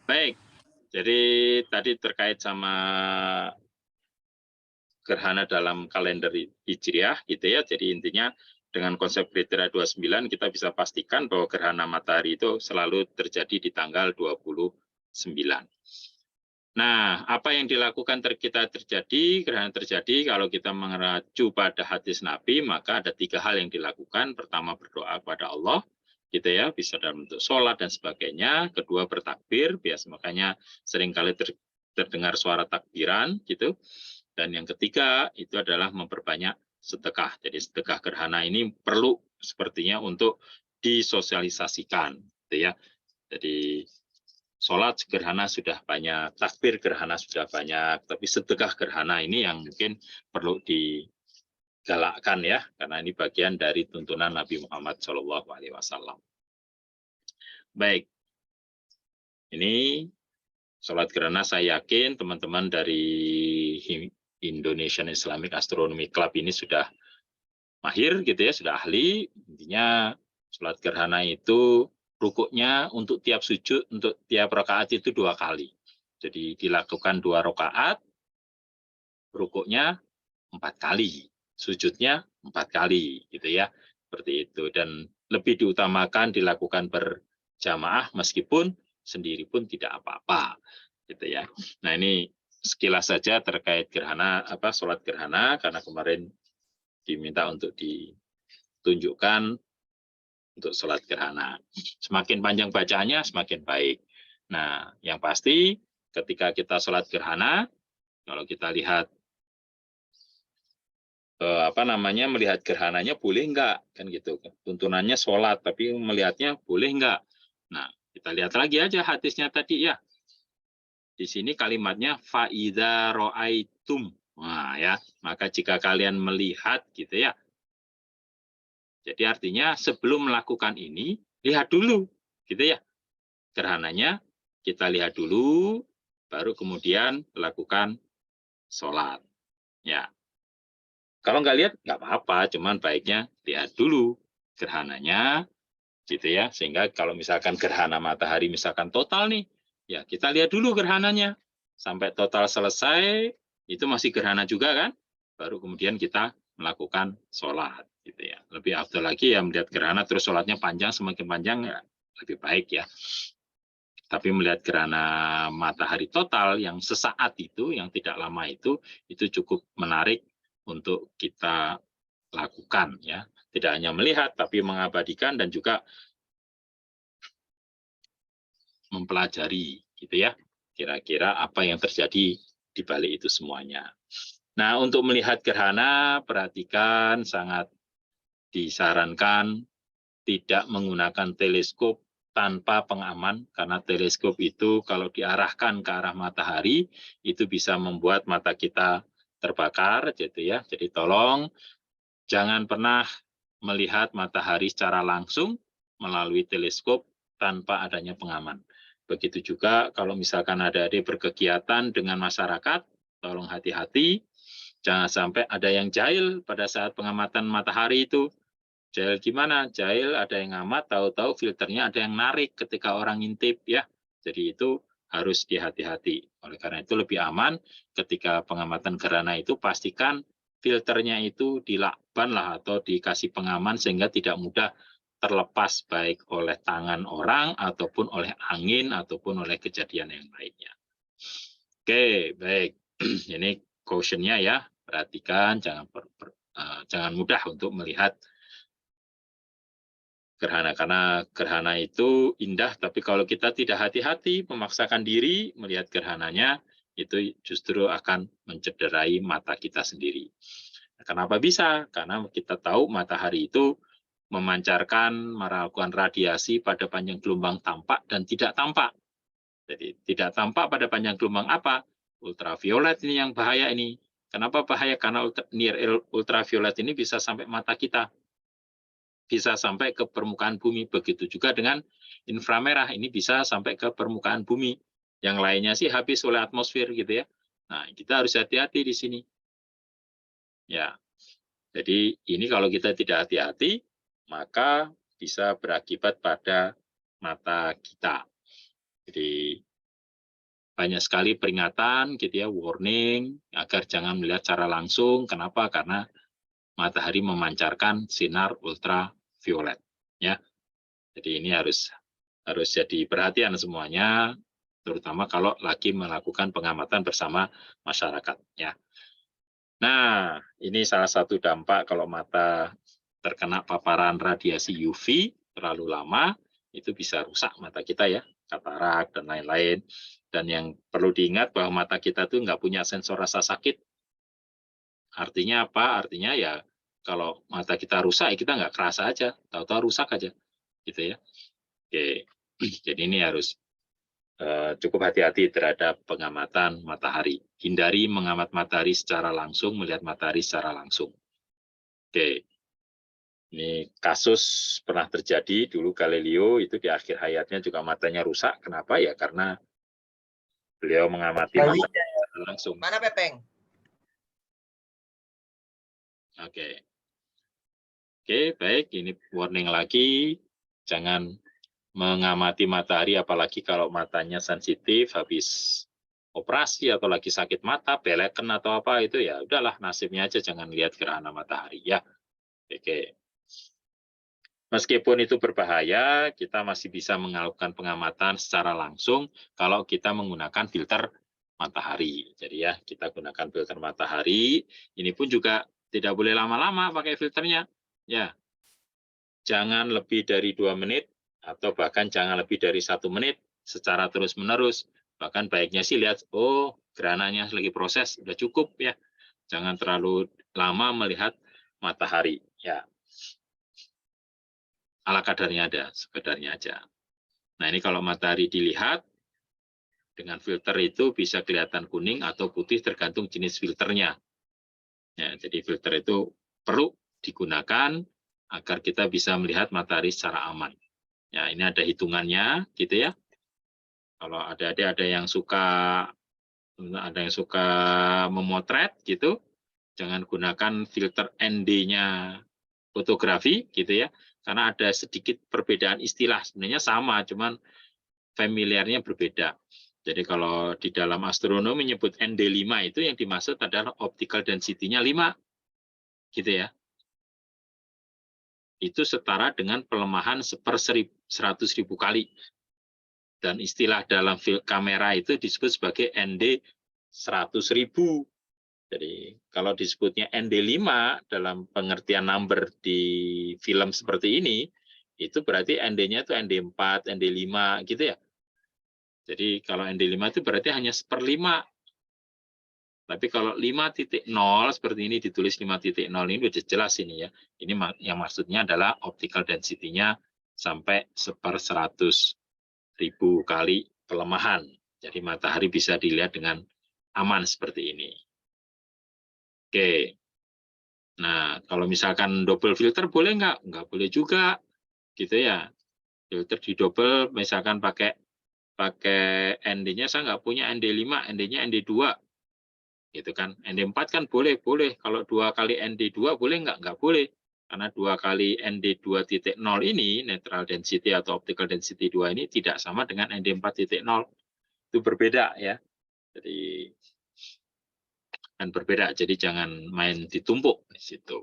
Baik, jadi tadi terkait sama gerhana dalam kalender Hijriah gitu ya. Jadi intinya dengan konsep kriteria 29 kita bisa pastikan bahwa gerhana matahari itu selalu terjadi di tanggal 29. Nah, apa yang dilakukan kita terjadi, gerhana terjadi, kalau kita mengacu pada hadis Nabi, maka ada 3 hal yang dilakukan. Pertama, berdoa kepada Allah, gitu ya, bisa dalam bentuk sholat dan sebagainya. Kedua, bertakbir, biasa makanya seringkali terdengar suara takbiran, gitu. Dan yang ketiga, itu adalah memperbanyak sedekah. Jadi sedekah gerhana ini perlu sepertinya untuk disosialisasikan, gitu ya. Jadi sholat gerhana sudah banyak, takbir gerhana sudah banyak, tapi sedekah gerhana ini yang mungkin perlu digalakkan ya, karena ini bagian dari tuntunan Nabi Muhammad SAW. Baik, ini sholat gerhana saya yakin teman-teman dari Indonesian Islamic Astronomy Club ini sudah mahir gitu ya, sudah ahli. Intinya sholat gerhana itu rukuknya untuk tiap sujud, untuk tiap rakaat itu 2 kali. Jadi dilakukan 2 rakaat, rukuknya 4 kali, sujudnya 4 kali, gitu ya. Seperti itu. Dan lebih diutamakan dilakukan berjamaah meskipun sendiri pun tidak apa-apa, gitu ya. Nah ini sekilas saja terkait gerhana, sholat gerhana, karena kemarin diminta untuk ditunjukkan untuk sholat gerhana. Semakin panjang bacaannya, semakin baik. Nah, yang pasti ketika kita sholat gerhana, kalau kita lihat melihat gerhananya boleh enggak, kan gitu. Tuntunannya sholat, tapi melihatnya boleh enggak. Nah, kita lihat lagi aja hadisnya tadi ya. Di sini kalimatnya faidza ro'aitum. Nah, ya, maka jika kalian melihat gitu ya. Jadi artinya sebelum melakukan ini, lihat dulu, gitu ya. Gerhananya kita lihat dulu, baru kemudian lakukan sholat. Ya. Kalau nggak lihat, nggak apa-apa, cuman baiknya lihat dulu gerhananya, gitu ya. Sehingga kalau misalkan gerhana matahari misalkan total nih, ya kita lihat dulu gerhananya. Sampai total selesai, itu masih gerhana juga kan? Baru kemudian kita melakukan sholat. Gitu ya. Lebih afdal lagi ya melihat gerhana terus sholatnya panjang, semakin panjang ya lebih baik ya. Tapi melihat gerhana matahari total yang sesaat itu, yang tidak lama itu cukup menarik untuk kita lakukan ya. Tidak hanya melihat tapi mengabadikan dan juga mempelajari gitu ya. Kira-kira apa yang terjadi di balik itu semuanya. Nah, untuk melihat gerhana perhatikan sangat disarankan tidak menggunakan teleskop tanpa pengaman, karena teleskop itu kalau diarahkan ke arah matahari, itu bisa membuat mata kita terbakar, gitu ya. Jadi tolong jangan pernah melihat matahari secara langsung melalui teleskop tanpa adanya pengaman. Begitu juga kalau misalkan adik-adik berkegiatan dengan masyarakat, tolong hati-hati, jangan sampai ada yang jahil pada saat pengamatan matahari itu. Jahil gimana? Jahil ada yang ngamat, tahu-tahu filternya ada yang narik ketika orang ngintip ya. Jadi itu harus dihati-hati. Oleh karena itu lebih aman ketika pengamatan gerhana itu pastikan filternya itu dilakban lah atau dikasih pengaman sehingga tidak mudah terlepas baik oleh tangan orang ataupun oleh angin ataupun oleh kejadian yang lainnya. Oke, baik. Ini caution-nya ya. Perhatikan jangan mudah untuk melihat gerhana karena gerhana itu indah, tapi kalau kita tidak hati-hati memaksakan diri melihat gerhananya itu justru akan mencederai mata kita sendiri. Kenapa bisa? Karena kita tahu matahari itu melakukan radiasi pada panjang gelombang tampak dan tidak tampak. Jadi tidak tampak pada panjang gelombang apa? Ultraviolet ini yang bahaya ini. Kenapa bahaya? Karena near ultraviolet ini bisa sampai mata kita. Bisa sampai ke permukaan bumi. Begitu juga dengan inframerah, ini bisa sampai ke permukaan bumi. Yang lainnya sih habis oleh atmosfer gitu ya. Nah, kita harus hati-hati di sini. Ya. Jadi ini kalau kita tidak hati-hati, maka bisa berakibat pada mata kita. Jadi banyak sekali peringatan gitu ya, warning agar jangan melihat secara langsung. Kenapa? Karena matahari memancarkan sinar ultraviolet ya. Jadi ini harus jadi perhatian semuanya, terutama kalau lagi melakukan pengamatan bersama masyarakat ya. Nah, ini salah satu dampak kalau mata terkena paparan radiasi UV terlalu lama, itu bisa rusak mata kita ya, katarak dan lain-lain. Dan yang perlu diingat bahwa mata kita tuh nggak punya sensor rasa sakit. Artinya apa? Artinya ya kalau mata kita rusak, ya kita nggak kerasa aja, tahu-tahu rusak aja, gitu ya. Oke, jadi ini harus cukup hati-hati terhadap pengamatan matahari. Hindari mengamat matahari secara langsung, melihat matahari secara langsung. Oke, ini kasus pernah terjadi dulu Galileo itu di akhir hayatnya juga matanya rusak. Kenapa? Ya karena beliau mengamati matahari secara langsung. Mana Pepeng? Oke. Oke, baik. Ini warning lagi. Jangan mengamati matahari, apalagi kalau matanya sensitif, habis operasi atau lagi sakit mata, beleken atau apa, itu ya udahlah nasibnya aja, jangan lihat gerhana matahari ya. Oke. Meskipun itu berbahaya, kita masih bisa melakukan pengamatan secara langsung kalau kita menggunakan filter matahari. Jadi ya, kita gunakan filter matahari. Ini pun juga tidak boleh lama-lama pakai filternya. Ya, jangan lebih dari 2 menit atau bahkan jangan lebih dari 1 menit secara terus-menerus. Bahkan baiknya sih lihat, oh gerhananya lagi proses, udah cukup ya. Jangan terlalu lama melihat matahari. Ya, ala kadarnya ada, sekedarnya aja. Nah ini kalau matahari dilihat, dengan filter itu bisa kelihatan kuning atau putih tergantung jenis filternya. Ya, jadi filter itu perlu digunakan agar kita bisa melihat matahari secara aman. Ya, ini ada hitungannya, gitu ya. Kalau ada yang suka memotret, gitu, jangan gunakan filter ND-nya fotografi, gitu ya, karena ada sedikit perbedaan istilah. Sebenarnya sama, cuman familiarnya berbeda. Jadi kalau di dalam astronomi menyebut ND5 itu yang dimaksud adalah optical density-nya 5, gitu ya. Itu setara dengan pelemahan per 100.000 kali. Dan istilah dalam kamera itu disebut sebagai ND 100.000. Jadi kalau disebutnya ND5 dalam pengertian number di film seperti ini, itu berarti ND-nya itu ND4, ND5 gitu ya. Jadi kalau ND5 itu berarti hanya 1/5. Tapi kalau 5.0 seperti ini ditulis 5.0 ini sudah jelas ini ya. Ini yang maksudnya adalah optical density-nya sampai 1/100.000 kali pelemahan. Jadi matahari bisa dilihat dengan aman seperti ini. Oke. Nah, kalau misalkan double filter boleh nggak? Nggak boleh juga. Gitu ya. Filter di double, misalkan pakai ND-nya saya nggak punya ND5, ND-nya ND2. Gitu kan. ND4 kan boleh. Kalau 2 kali ND2 boleh nggak boleh. Karena 2 kali ND2.0 ini, netral density atau optical density 2 ini tidak sama dengan ND4.0. Itu berbeda ya. Jadi kan berbeda. Jadi jangan main ditumpuk di situ.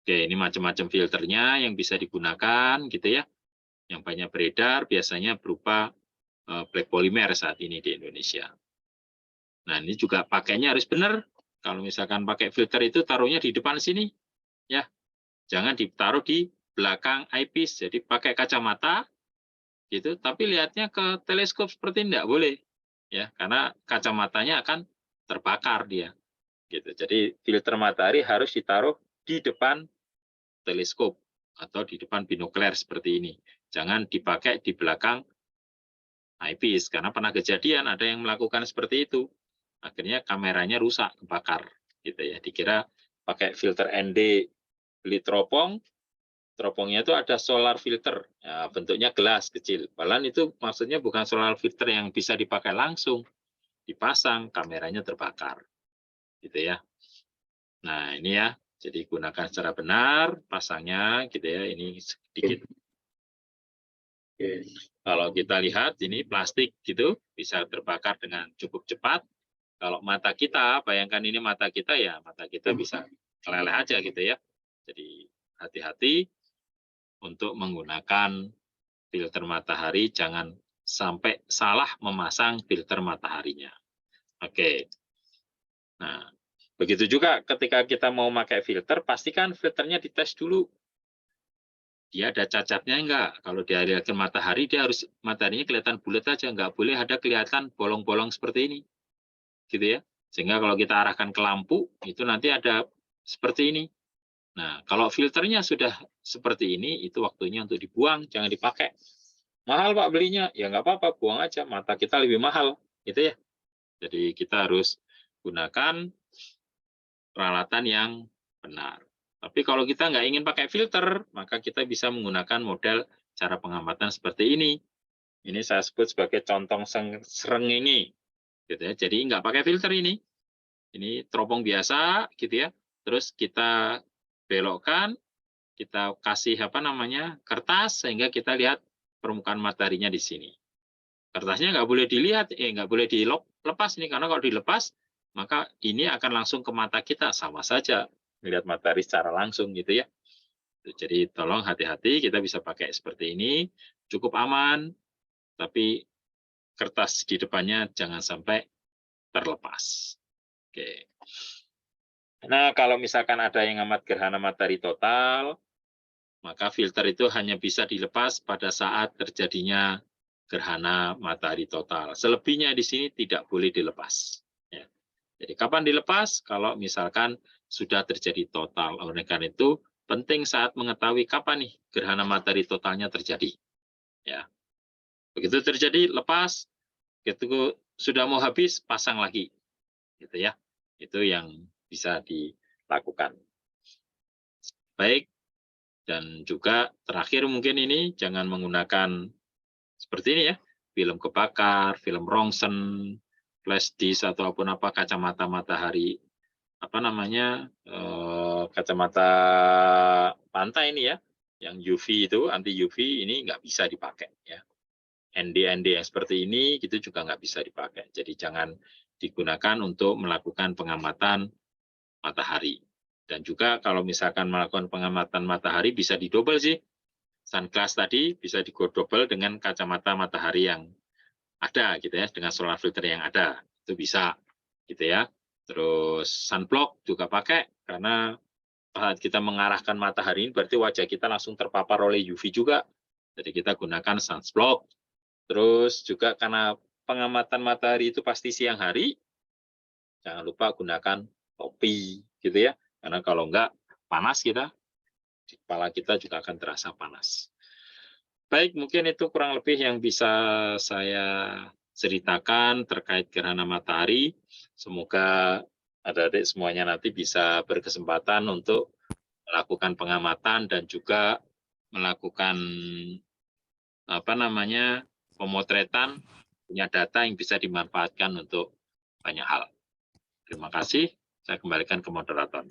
Oke, ini macam-macam filternya yang bisa digunakan gitu ya. Yang banyak beredar biasanya berupa black polymer saat ini di Indonesia. Nah, ini juga pakainya harus benar. Kalau misalkan pakai filter itu taruhnya di depan sini, ya. Jangan ditaruh di belakang eyepiece. Jadi pakai kacamata, gitu. Tapi lihatnya ke teleskop seperti ini tidak boleh, ya. Karena kacamatanya akan terbakar dia, gitu. Jadi filter matahari harus ditaruh di depan teleskop atau di depan binokular seperti ini. Jangan dipakai di belakang eyepiece karena pernah kejadian ada yang melakukan seperti itu. Akhirnya kameranya rusak, kebakar gitu ya. Dikira pakai filter ND, beli teropongnya itu ada solar filter. Ya, bentuknya gelas kecil. Padahal itu maksudnya bukan solar filter yang bisa dipakai langsung. Dipasang, kameranya terbakar. Gitu ya. Nah, ini ya. Jadi gunakan secara benar pasangnya gitu ya. Ini sedikit. Oke. Kalau kita lihat ini plastik gitu bisa terbakar dengan cukup cepat. Kalau mata kita, bayangkan ini mata kita ya, mata kita bisa meleleh aja gitu ya. Jadi hati-hati untuk menggunakan filter matahari, jangan sampai salah memasang filter mataharinya. Oke. Nah, begitu juga ketika kita mau pakai filter, pastikan filternya dites dulu. Dia ada cacatnya enggak? Kalau dia lihat ke matahari, dia harus mataharinya kelihatan bulat aja, enggak boleh ada kelihatan bolong-bolong seperti ini. Gitu ya. Sehingga kalau kita arahkan ke lampu, itu nanti ada seperti ini. Nah, kalau filternya sudah seperti ini, itu waktunya untuk dibuang, jangan dipakai. Mahal Pak belinya, ya nggak apa-apa, buang aja, mata kita lebih mahal. Gitu ya. Jadi kita harus gunakan peralatan yang benar. Tapi kalau kita nggak ingin pakai filter, maka kita bisa menggunakan model cara pengamatan seperti ini. Ini saya sebut sebagai contong srengenge. Gitu ya. Jadi nggak pakai filter ini. Ini teropong biasa, gitu ya. Terus kita belokkan, kita kasih kertas sehingga kita lihat permukaan mataharinya di sini. Kertasnya nggak boleh dilihat, nggak boleh dilepas ini karena kalau dilepas maka ini akan langsung ke mata kita, sama saja melihat matahari secara langsung gitu ya. Jadi tolong hati-hati, kita bisa pakai seperti ini, cukup aman, tapi kertas di depannya jangan sampai terlepas. Oke. Nah, kalau misalkan ada yang amat gerhana matahari total, maka filter itu hanya bisa dilepas pada saat terjadinya gerhana matahari total. Selebihnya di sini tidak boleh dilepas. Ya. Jadi kapan dilepas? Kalau misalkan sudah terjadi total. Oleh karena itu, penting saat mengetahui kapan nih gerhana matahari totalnya terjadi. Ya. Begitu terjadi, lepas. Begitu sudah mau habis, pasang lagi. Gitu ya. Itu yang bisa dilakukan. Baik. Dan juga terakhir mungkin ini jangan menggunakan seperti ini ya. Film kebakar, film rongsen, flash disk ataupun kacamata matahari kacamata pantai ini ya, yang UV itu anti UV ini nggak bisa dipakai ya. ND yang seperti ini itu juga nggak bisa dipakai. Jadi jangan digunakan untuk melakukan pengamatan matahari. Dan juga kalau misalkan melakukan pengamatan matahari bisa didobel sih. Sunglass tadi bisa digodobel dengan kacamata matahari yang ada gitu ya, dengan solar filter yang ada. Itu bisa gitu ya. Terus sunblock juga pakai karena saat kita mengarahkan matahari ini berarti wajah kita langsung terpapar oleh UV juga. Jadi kita gunakan sunblock. Terus juga karena pengamatan matahari itu pasti siang hari, jangan lupa gunakan topi gitu ya. Karena kalau enggak panas kita, di kepala kita juga akan terasa panas. Baik, mungkin itu kurang lebih yang bisa saya ceritakan terkait gerhana matahari. Semoga adik-adik semuanya nanti bisa berkesempatan untuk melakukan pengamatan dan juga melakukan pemotretan, punya data yang bisa dimanfaatkan untuk banyak hal. Terima kasih. Saya kembalikan ke moderator.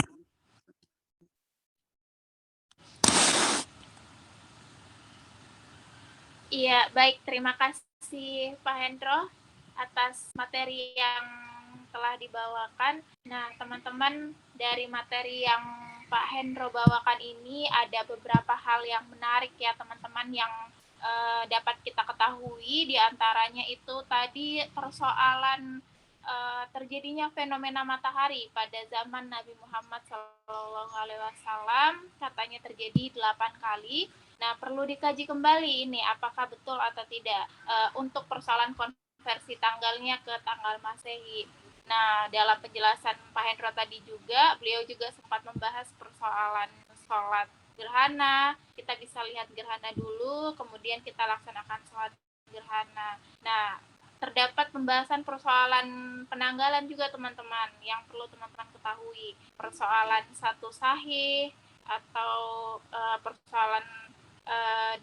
Iya, baik. Terima kasih Pak Hendro atas materi yang telah dibawakan. Nah, teman-teman, dari materi yang Pak Hendro bawakan ini ada beberapa hal yang menarik ya teman-teman yang dapat kita ketahui. Di antaranya itu tadi persoalan terjadinya fenomena matahari pada zaman Nabi Muhammad SAW, katanya terjadi 8 kali. Nah, perlu dikaji kembali ini apakah betul atau tidak untuk persoalan konversi tanggalnya ke tanggal Masehi. Nah, dalam penjelasan Pak Hendro tadi juga, beliau juga sempat membahas persoalan sholat gerhana. Kita bisa lihat gerhana dulu, kemudian kita laksanakan sholat gerhana. Nah, terdapat pembahasan persoalan penanggalan juga teman-teman yang perlu teman-teman ketahui. Persoalan satu sahih atau persoalan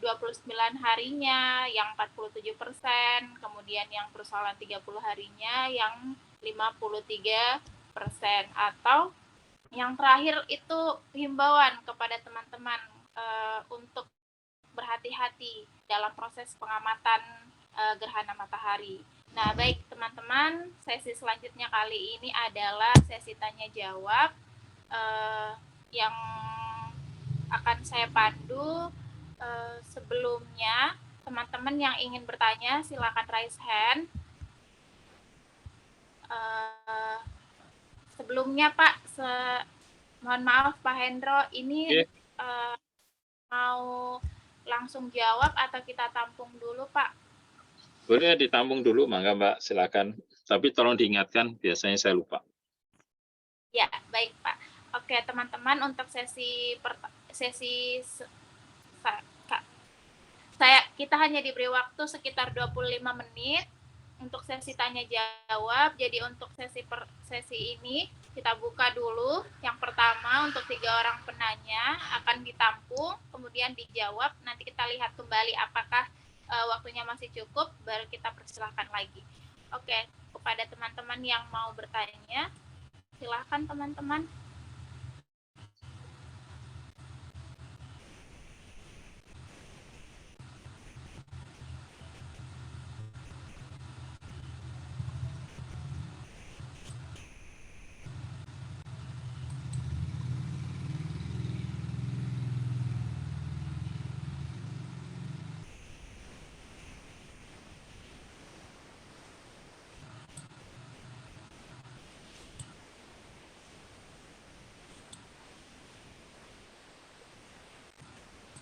29 harinya yang 47%, kemudian yang persoalan 30 harinya yang 53%, atau yang terakhir itu himbauan kepada teman-teman untuk berhati-hati dalam proses pengamatan gerhana matahari. Nah, baik teman-teman, sesi selanjutnya kali ini adalah sesi tanya jawab yang akan saya pandu. Sebelumnya, teman-teman yang ingin bertanya silakan raise hand. Sebelumnya Pak, mohon maaf Pak Hendro, ini mau langsung jawab atau kita tampung dulu Pak? Boleh ditampung dulu, mangga Mbak, silakan. Tapi tolong diingatkan, biasanya saya lupa. Ya, baik Pak. Oke teman-teman, untuk kita hanya diberi waktu sekitar 25 menit untuk sesi tanya jawab. Jadi untuk sesi ini kita buka dulu. Yang pertama untuk 3 orang penanya akan ditampung, kemudian dijawab. Nanti kita lihat kembali apakah waktunya masih cukup, baru kita persilahkan lagi. Oke, kepada teman-teman yang mau bertanya, silahkan teman-teman.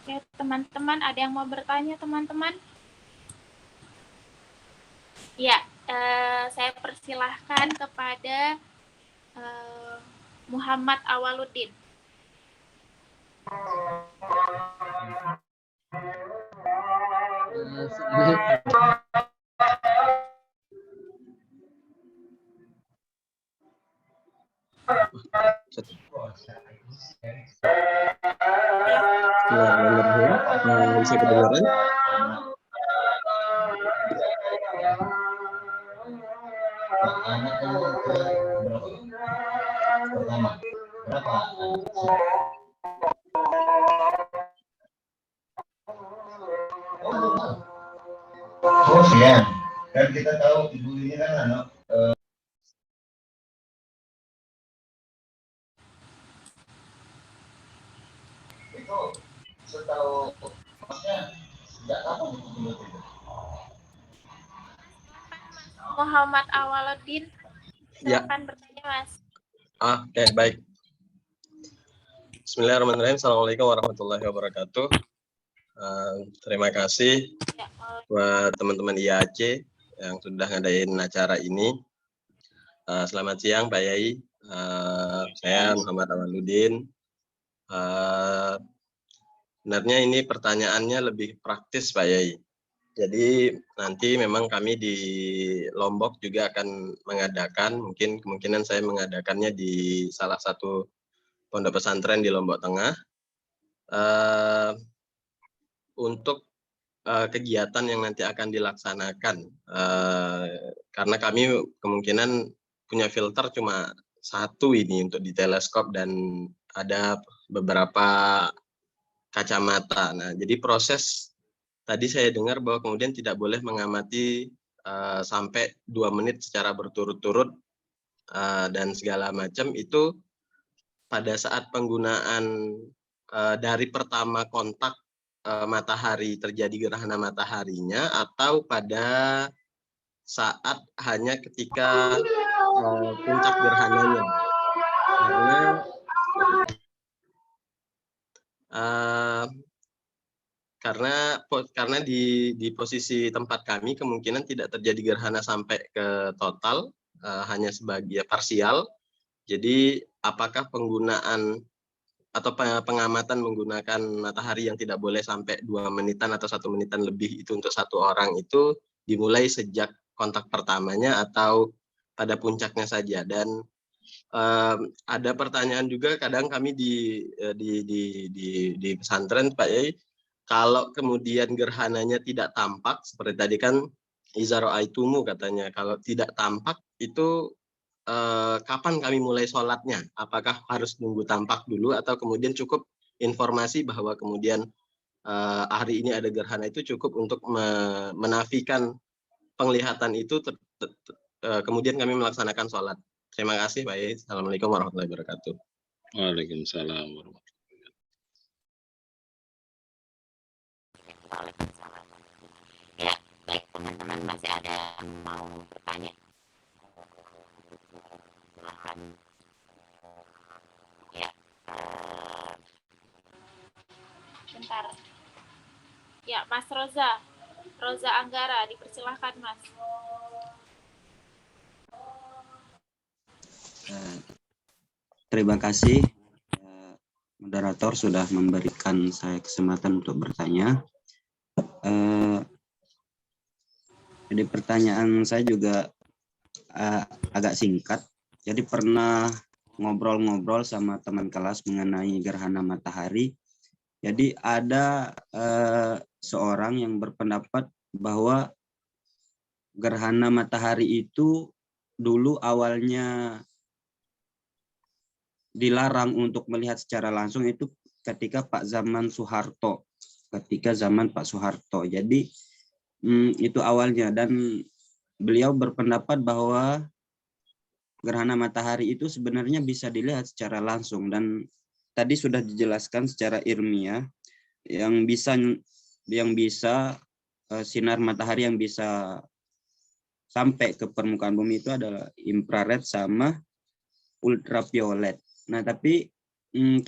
Oke, teman-teman, ada yang mau bertanya, teman-teman? Ya, saya persilahkan kepada Muhammad Awaluddin. Bisa kedengaran? Oh iya, kan kita tahu ibu ini kan anak itu setahu masnya sejak kapan itu? Muhammad Awaluddin, silakan bertanya Mas. Oke, baik. Bismillahirrahmanirrahim. Assalamualaikum warahmatullahi wabarakatuh. Terima kasih buat teman-teman IAC yang sudah ngadain acara ini. Selamat siang Pak Yai. Saya Muhammad Awaluddin. Sebenarnya ini pertanyaannya lebih praktis Pak Yai. Jadi nanti memang kami di Lombok juga akan mengadakan, mungkin kemungkinan saya mengadakannya di salah satu pondok pesantren di Lombok Tengah. Untuk kegiatan yang nanti akan dilaksanakan. Karena kami kemungkinan punya filter cuma satu ini untuk di teleskop dan ada beberapa kacamata. Nah, jadi proses tadi saya dengar bahwa kemudian tidak boleh mengamati sampai 2 menit secara berturut-turut dan segala macam itu pada saat penggunaan dari pertama kontak matahari terjadi gerhana mataharinya atau pada saat hanya ketika puncak gerhananya. Karena di posisi tempat kami kemungkinan tidak terjadi gerhana sampai ke total, hanya sebagai parsial. Jadi apakah penggunaan atau pengamatan menggunakan matahari yang tidak boleh sampai 2 menitan atau 1 menitan lebih itu untuk satu orang itu dimulai sejak kontak pertamanya atau pada puncaknya saja. Dan ada pertanyaan juga kadang kami di pesantren Pak Yai, kalau kemudian gerhananya tidak tampak seperti tadi kan izaro aitumu katanya, kalau tidak tampak itu kapan kami mulai sholatnya? Apakah harus nunggu tampak dulu atau kemudian cukup informasi bahwa kemudian hari ini ada gerhana itu cukup untuk menafikan penglihatan itu kemudian kami melaksanakan sholat. Terima kasih Pak Yai. Assalamualaikum warahmatullahi wabarakatuh. Waalaikumsalam warahmatullahi wabarakatuh. Waalaikumsalam. Ya, baik teman-teman, masih ada yang mau bertanya? Silahkan. Ya. Bentar. Ya, Mas Roza Anggara, dipersilahkan Mas. Terima kasih moderator sudah memberikan saya kesempatan untuk bertanya. Jadi pertanyaan saya juga agak singkat. Jadi pernah ngobrol-ngobrol sama teman kelas mengenai gerhana matahari. Jadi ada seorang yang berpendapat bahwa gerhana matahari itu dulu awalnya dilarang untuk melihat secara langsung itu ketika zaman Pak Soeharto. Jadi itu awalnya, dan beliau berpendapat bahwa gerhana matahari itu sebenarnya bisa dilihat secara langsung, dan tadi sudah dijelaskan secara ilmiah yang bisa sinar matahari yang bisa sampai ke permukaan bumi itu adalah infrared sama ultraviolet. Nah, tapi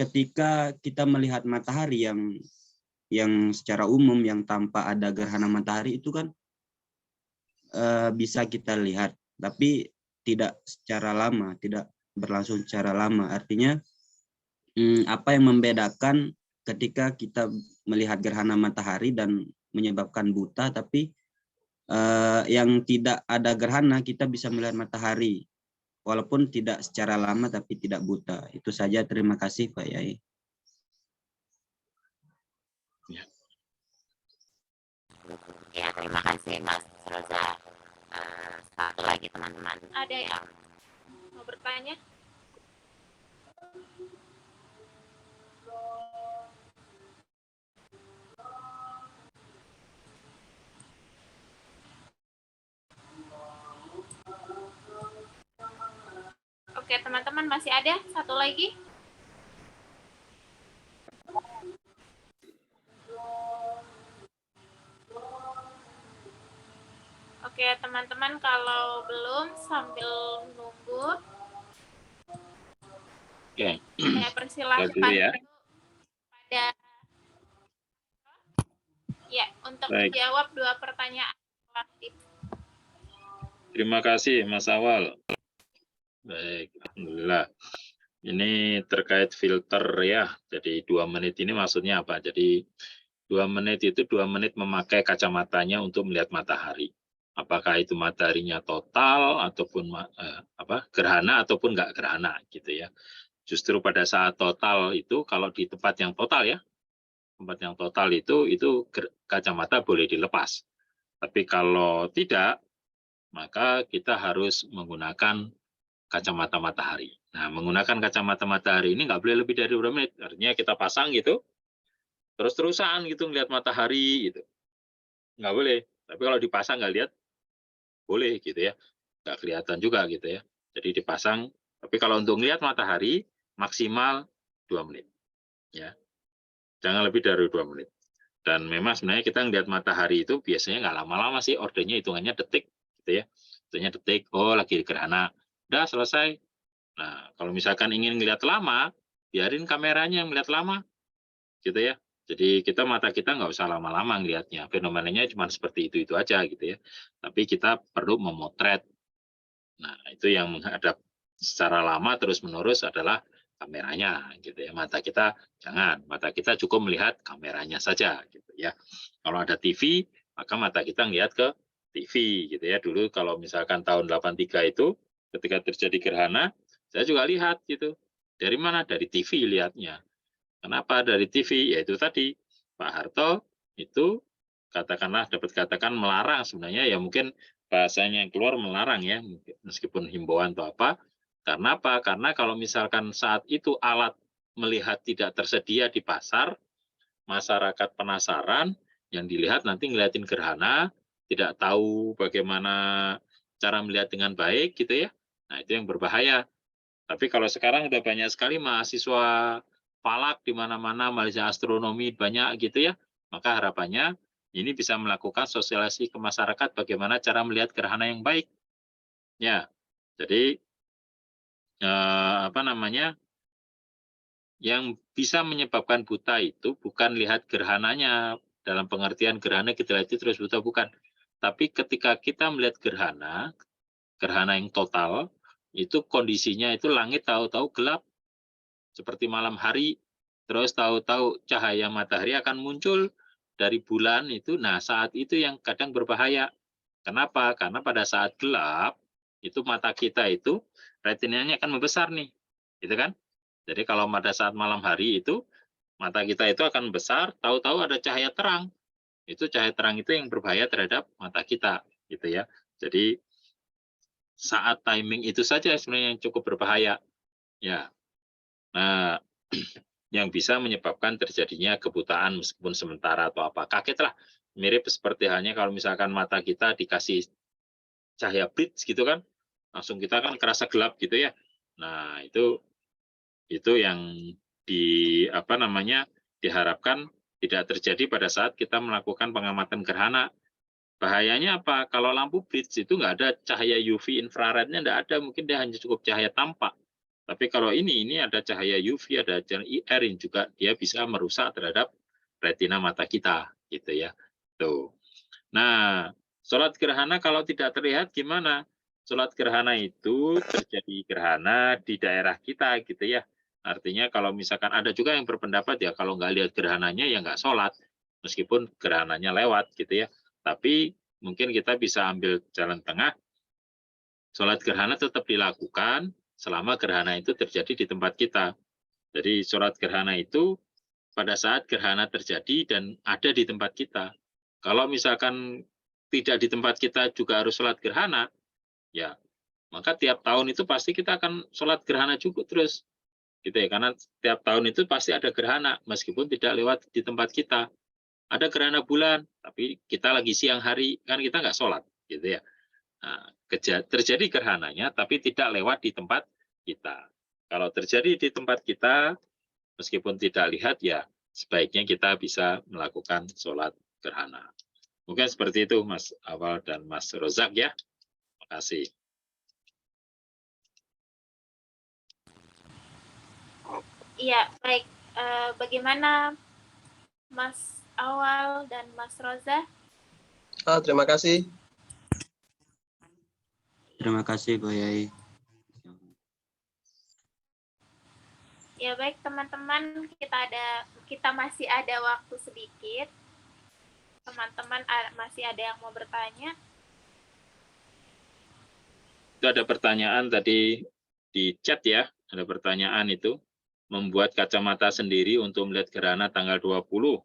ketika kita melihat matahari yang secara umum yang tanpa ada gerhana matahari itu kan bisa kita lihat, tapi tidak secara lama, tidak berlangsung secara lama. Artinya apa yang membedakan ketika kita melihat gerhana matahari dan menyebabkan buta, tapi yang tidak ada gerhana kita bisa melihat matahari walaupun tidak secara lama tapi tidak buta. Itu saja, terima kasih Pak Yai. Ya, terima kasih Mas Roza. Satu lagi teman-teman. Ada yang mau bertanya? Oke, teman-teman, masih ada satu lagi? Oke, teman-teman, kalau belum sambil nunggu, saya persilahkan ya. pada untuk Baik. menjawab 2 pertanyaan kolektif. Terima kasih Mas Awal. Baik, alhamdulillah. Ini terkait filter ya. Jadi 2 menit ini maksudnya apa? Jadi 2 menit itu 2 menit memakai kacamatanya untuk melihat matahari. Apakah itu mataharinya total ataupun gerhana ataupun enggak gerhana gitu ya. Justru pada saat total itu kalau di tempat yang total ya, tempat yang total itu kacamata boleh dilepas. Tapi kalau tidak, maka kita harus menggunakan kacamata matahari. Nah, menggunakan kacamata matahari ini nggak boleh lebih dari 2 menit. Artinya kita pasang gitu, terus-terusan gitu ngelihat matahari gitu. Nggak boleh. Tapi kalau dipasang nggak lihat, boleh gitu ya. Nggak kelihatan juga gitu ya. Jadi dipasang, tapi kalau untuk ngelihat matahari, maksimal 2 menit. Ya. Jangan lebih dari 2 menit. Dan memang sebenarnya kita ngelihat matahari itu biasanya nggak lama-lama sih, ordernya hitungannya detik gitu ya. Hitungannya detik, oh lagi gerhana. Udah selesai. Nah, kalau misalkan ingin ngelihat lama, biarin kameranya yang melihat lama, gitu ya. Jadi mata kita nggak usah lama-lama ngelihatnya. Fenomenanya cuma seperti itu aja gitu ya. Tapi kita perlu memotret. Nah, itu yang menghadap secara lama terus-menerus adalah kameranya, gitu ya. Mata kita jangan, mata kita cukup melihat kameranya saja, gitu ya. Kalau ada TV, maka mata kita ngelihat ke TV, gitu ya. Dulu kalau misalkan tahun 83 itu, ketika terjadi gerhana, saya juga lihat gitu. Dari mana? Dari TV lihatnya. Kenapa dari TV? Yaitu tadi Pak Harto itu katakanlah dapat katakan melarang sebenarnya ya mungkin bahasanya yang keluar melarang ya meskipun himbauan atau apa. Karena apa? Karena kalau misalkan saat itu alat melihat tidak tersedia di pasar, masyarakat penasaran, yang dilihat nanti ngeliatin gerhana, tidak tahu bagaimana cara melihat dengan baik gitu ya. Nah, itu yang berbahaya. Tapi kalau sekarang udah banyak sekali mahasiswa falak di mana-mana, mahasiswa astronomi banyak gitu ya, maka harapannya ini bisa melakukan sosialisasi ke masyarakat bagaimana cara melihat gerhana yang baik. Ya, jadi yang bisa menyebabkan buta itu bukan lihat gerhananya dalam pengertian gerhana kita lihat itu terus buta, bukan. Tapi ketika kita melihat gerhana yang total, itu kondisinya itu langit tahu-tahu gelap seperti malam hari, terus tahu-tahu cahaya matahari akan muncul dari bulan itu. Nah, saat itu yang kadang berbahaya. Kenapa? Karena pada saat gelap itu mata kita itu retinanya akan membesar nih, gitu kan? Jadi kalau pada saat malam hari itu mata kita itu akan besar, tahu-tahu ada cahaya terang. Itu cahaya terang itu yang berbahaya terhadap mata kita, gitu ya. Jadi saat timing itu saja sebenarnya yang cukup berbahaya. Ya. Nah, yang bisa menyebabkan terjadinya kebutaan meskipun sementara atau apa. Kagetlah. Mirip seperti halnya kalau misalkan mata kita dikasih cahaya blitz gitu kan. Langsung kita kan kerasa gelap gitu ya. Nah, itu yang diharapkan tidak terjadi pada saat kita melakukan pengamatan gerhana. Bahayanya apa? Kalau lampu blitz itu nggak ada cahaya UV infrarednya, nggak ada, mungkin dia hanya cukup cahaya tampak. Tapi kalau ini ada cahaya UV, ada cahaya IR yang juga dia bisa merusak terhadap retina mata kita, gitu ya. Tuh. Nah, sholat gerhana kalau tidak terlihat gimana? Sholat gerhana itu terjadi gerhana di daerah kita, gitu ya. Artinya kalau misalkan ada juga yang berpendapat ya kalau nggak lihat gerhananya ya nggak sholat, meskipun gerhananya lewat, gitu ya. Tapi mungkin kita bisa ambil jalan tengah, sholat gerhana tetap dilakukan selama gerhana itu terjadi di tempat kita. Jadi sholat gerhana itu pada saat gerhana terjadi dan ada di tempat kita. Kalau misalkan tidak di tempat kita juga harus sholat gerhana, ya maka tiap tahun itu pasti kita akan sholat gerhana juga terus. Gitu ya, karena tiap tahun itu pasti ada gerhana, meskipun tidak lewat di tempat kita. Ada gerhana bulan, tapi kita lagi siang hari, kan kita nggak sholat, gitu ya. Nah, terjadi gerhananya, tapi tidak lewat di tempat kita. Kalau terjadi di tempat kita, meskipun tidak lihat, ya sebaiknya kita bisa melakukan sholat gerhana. Mungkin seperti itu, Mas Awal dan Mas Rozak ya. Terima kasih. Iya, baik. Bagaimana Mas Awal dan Mas Roza? Terima kasih. Terima kasih, Bu Yai. Ya baik teman-teman, kita masih ada waktu sedikit. Teman-teman masih ada yang mau bertanya? Itu ada pertanyaan tadi di chat ya, ada pertanyaan itu. membuat kacamata sendiri untuk melihat gerhana tanggal 20.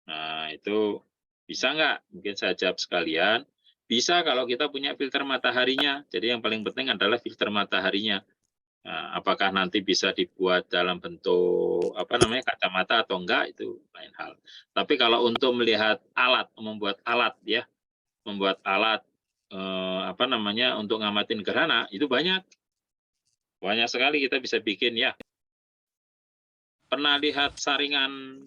Nah, itu bisa nggak? Mungkin saya jawab sekalian. Bisa kalau kita punya filter mataharinya. Jadi yang paling penting adalah filter mataharinya. Nah, apakah nanti bisa dibuat dalam bentuk kacamata atau enggak, itu lain hal. Tapi kalau untuk melihat alat, membuat alat ya, membuat alat untuk ngamatin gerhana, itu banyak sekali kita bisa bikin ya. Pernah lihat saringan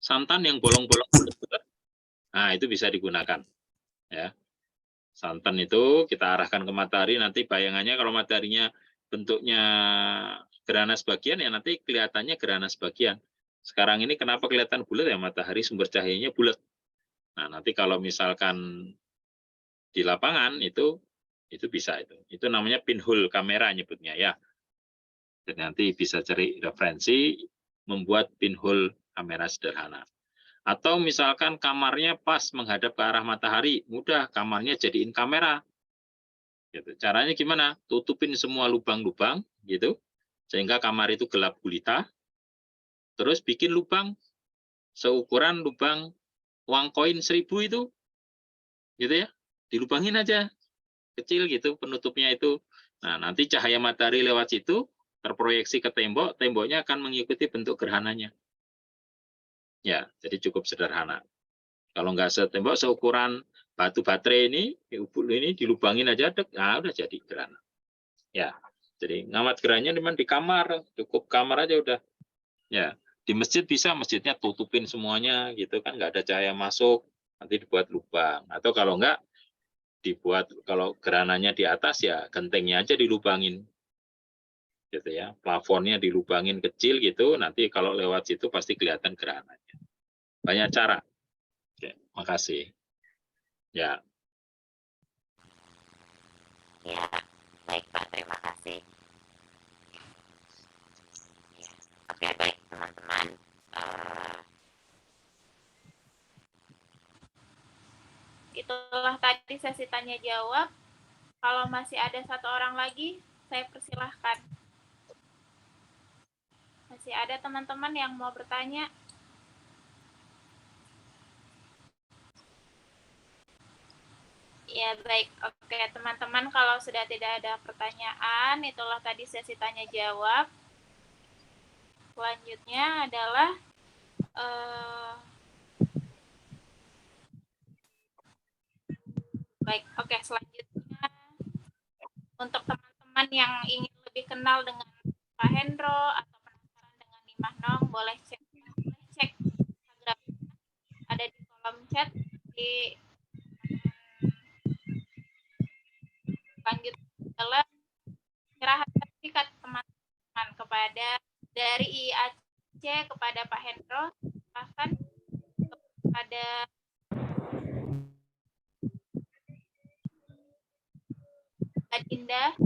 santan yang bolong-bolong? Nah, itu bisa digunakan ya. Santan itu kita arahkan ke matahari, nanti bayangannya kalau mataharinya bentuknya gerhana sebagian, ya nanti kelihatannya gerhana sebagian. Sekarang ini kenapa kelihatan bulat ya, matahari sumber cahayanya bulat. Nah, nanti kalau misalkan di lapangan itu bisa itu. Itu namanya pinhole kamera nyebutnya ya. Dan nanti bisa cari referensi membuat pinhole kamera sederhana. Atau misalkan kamarnya pas menghadap ke arah matahari, mudah, kamarnya jadiin kamera. Gitu. Caranya gimana? Tutupin semua lubang-lubang, gitu, sehingga kamar itu gelap gulita. Terus bikin lubang seukuran lubang uang koin 1000 itu, gitu ya, dilubangin aja, kecil gitu penutupnya itu. Nah, nanti cahaya matahari lewat situ terproyeksi ke tembok, temboknya akan mengikuti bentuk gerhananya. Ya, jadi cukup sederhana. Kalau nggak setembok, seukuran batu baterai ini dilubangin aja, nah udah jadi gerhana. Ya, jadi ngamat gerhananya memang di kamar, cukup kamar aja udah. Ya, di masjid bisa, masjidnya tutupin semuanya gitu kan, nggak ada cahaya masuk, nanti dibuat lubang. Atau kalau nggak dibuat, kalau gerhananya di atas ya gentengnya aja dilubangin. Gitu ya, plafonnya dilubangin kecil gitu, nanti kalau lewat situ pasti kelihatan gerhananya. Banyak cara. Oke, makasih. Ya. Ya, baik Pak, terima kasih. Ya. Oke, baik teman-teman. Itulah tadi sesi tanya jawab. Kalau masih ada satu orang lagi, saya persilahkan. Masih ada teman-teman yang mau bertanya? Ya, baik. Oke, teman-teman, kalau sudah tidak ada pertanyaan, itulah tadi sesi tanya jawab. Selanjutnya adalah baik, oke, selanjutnya untuk teman-teman yang ingin lebih kenal dengan Pak Hendro atau penasaran dengan Nimah Nong, boleh cek Instagram, ada di kolom chat. Di selanjutnya adalah penyerahan sertifikat teman-teman kepada dari IAC kepada Pak Hendro, silahkan kepada Adinda.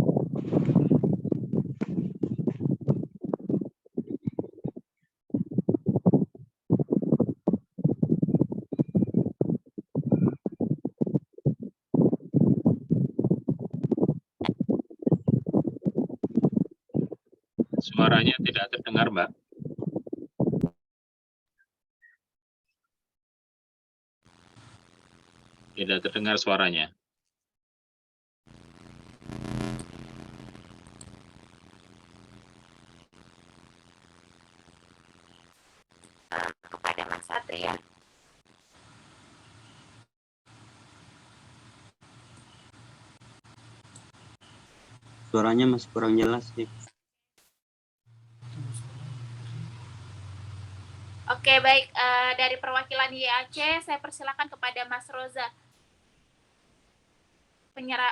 Suaranya tidak terdengar, Mbak. Tidak terdengar suaranya. Kepada Mas Satria. Suaranya masih kurang jelas nih. Oke, baik. Dari perwakilan IAC, saya persilakan kepada Mas Roza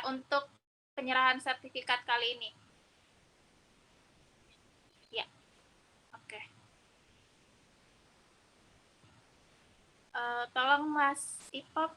untuk penyerahan sertifikat kali ini. Ya, oke. Tolong Mas Ipop.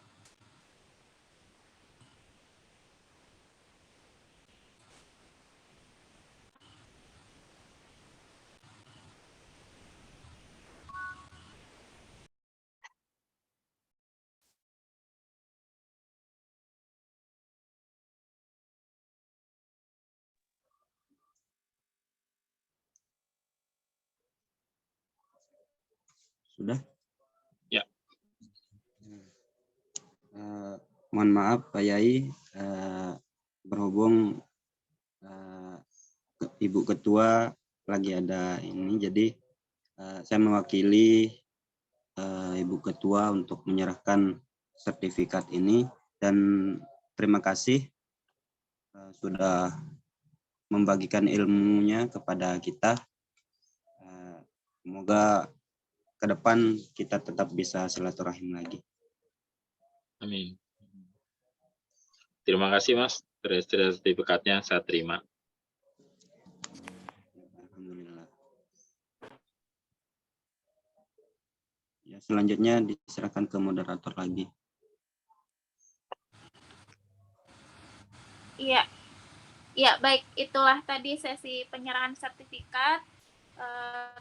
Sudah? Ya. Mohon maaf Pak Yai, berhubung Ibu Ketua lagi ada ini, jadi saya mewakili Ibu Ketua untuk menyerahkan sertifikat ini, dan terima kasih sudah membagikan ilmunya kepada kita. Semoga ke depan kita tetap bisa silaturahim lagi. Amin. Terima kasih Mas, sertifikatnya saya terima. Alhamdulillah. Ya, selanjutnya diserahkan ke moderator lagi. Iya, ya baik, itulah tadi sesi penyerahan sertifikat.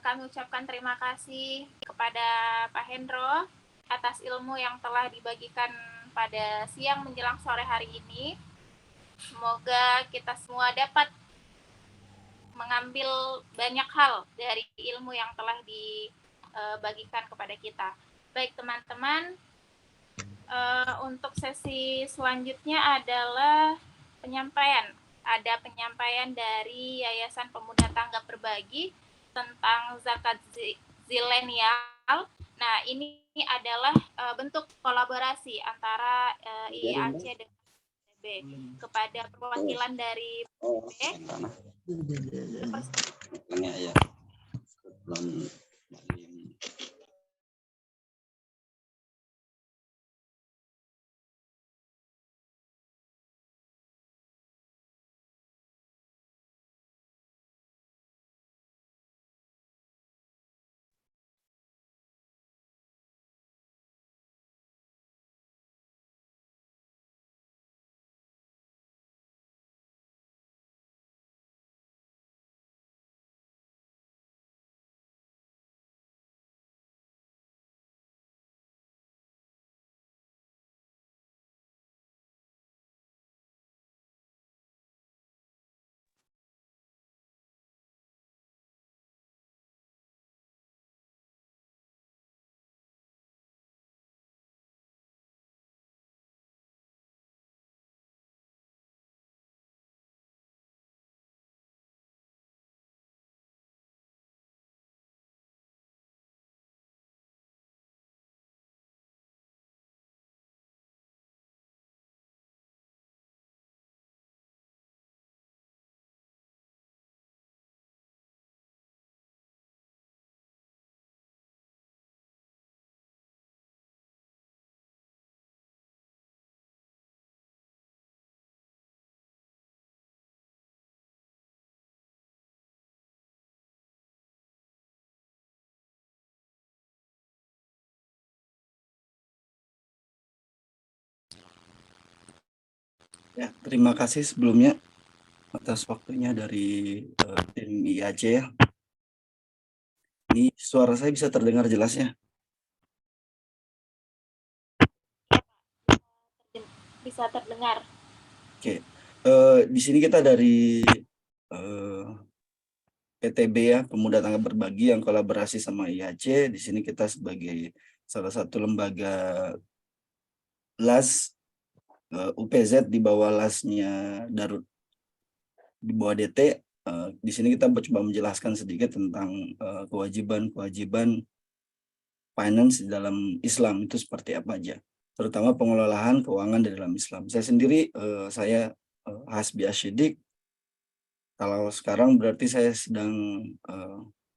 Kami ucapkan terima kasih kepada Pak Hendro atas ilmu yang telah dibagikan pada siang menjelang sore hari ini. Semoga kita semua dapat mengambil banyak hal dari ilmu yang telah dibagikan kepada kita. Baik teman-teman, untuk sesi selanjutnya adalah penyampaian. Ada penyampaian dari Yayasan Pemuda Tanggap Berbagi tentang zakat zilenial. Nah, ini adalah bentuk kolaborasi antara IAC dan ITB kepada perwakilan dari Ya. Ya, terima kasih sebelumnya atas waktunya dari tim IAC ya. Ini suara saya bisa terdengar jelas ya? bisa terdengar. Oke, di sini kita dari PTB ya, Pemuda Tanggap Berbagi yang kolaborasi sama IAC. Di sini kita sebagai salah satu lembaga LAS UPZ di bawah LAS-nya Darut di bawah DT. Di sini kita coba menjelaskan sedikit tentang kewajiban-kewajiban finance di dalam Islam itu seperti apa aja, terutama pengelolaan keuangan di dalam Islam. Saya sendiri, saya Hasbi Asyidik. Kalau sekarang berarti saya sedang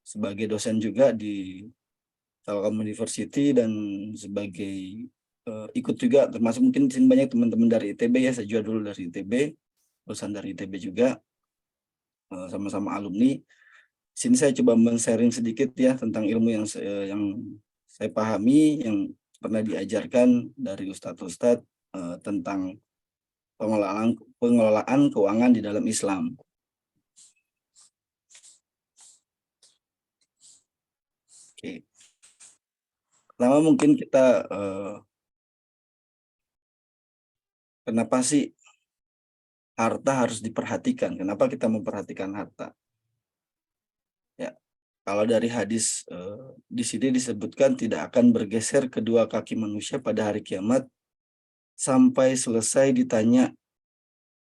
sebagai dosen juga di Telkom University dan sebagai ikut juga, termasuk mungkin di sini banyak teman-teman dari ITB ya, saya juga dulu dari ITB, lulusan dari ITB juga, sama-sama alumni. Di sini saya coba men-sharing sedikit ya tentang ilmu yang saya pahami, yang pernah diajarkan dari ustadz-ustadz tentang pengelolaan keuangan di dalam Islam. Oke. Pertama mungkin kita kenapa sih harta harus diperhatikan? Kenapa kita memperhatikan harta? Ya, Kalau dari hadis di sini disebutkan tidak akan bergeser kedua kaki manusia pada hari kiamat sampai selesai ditanya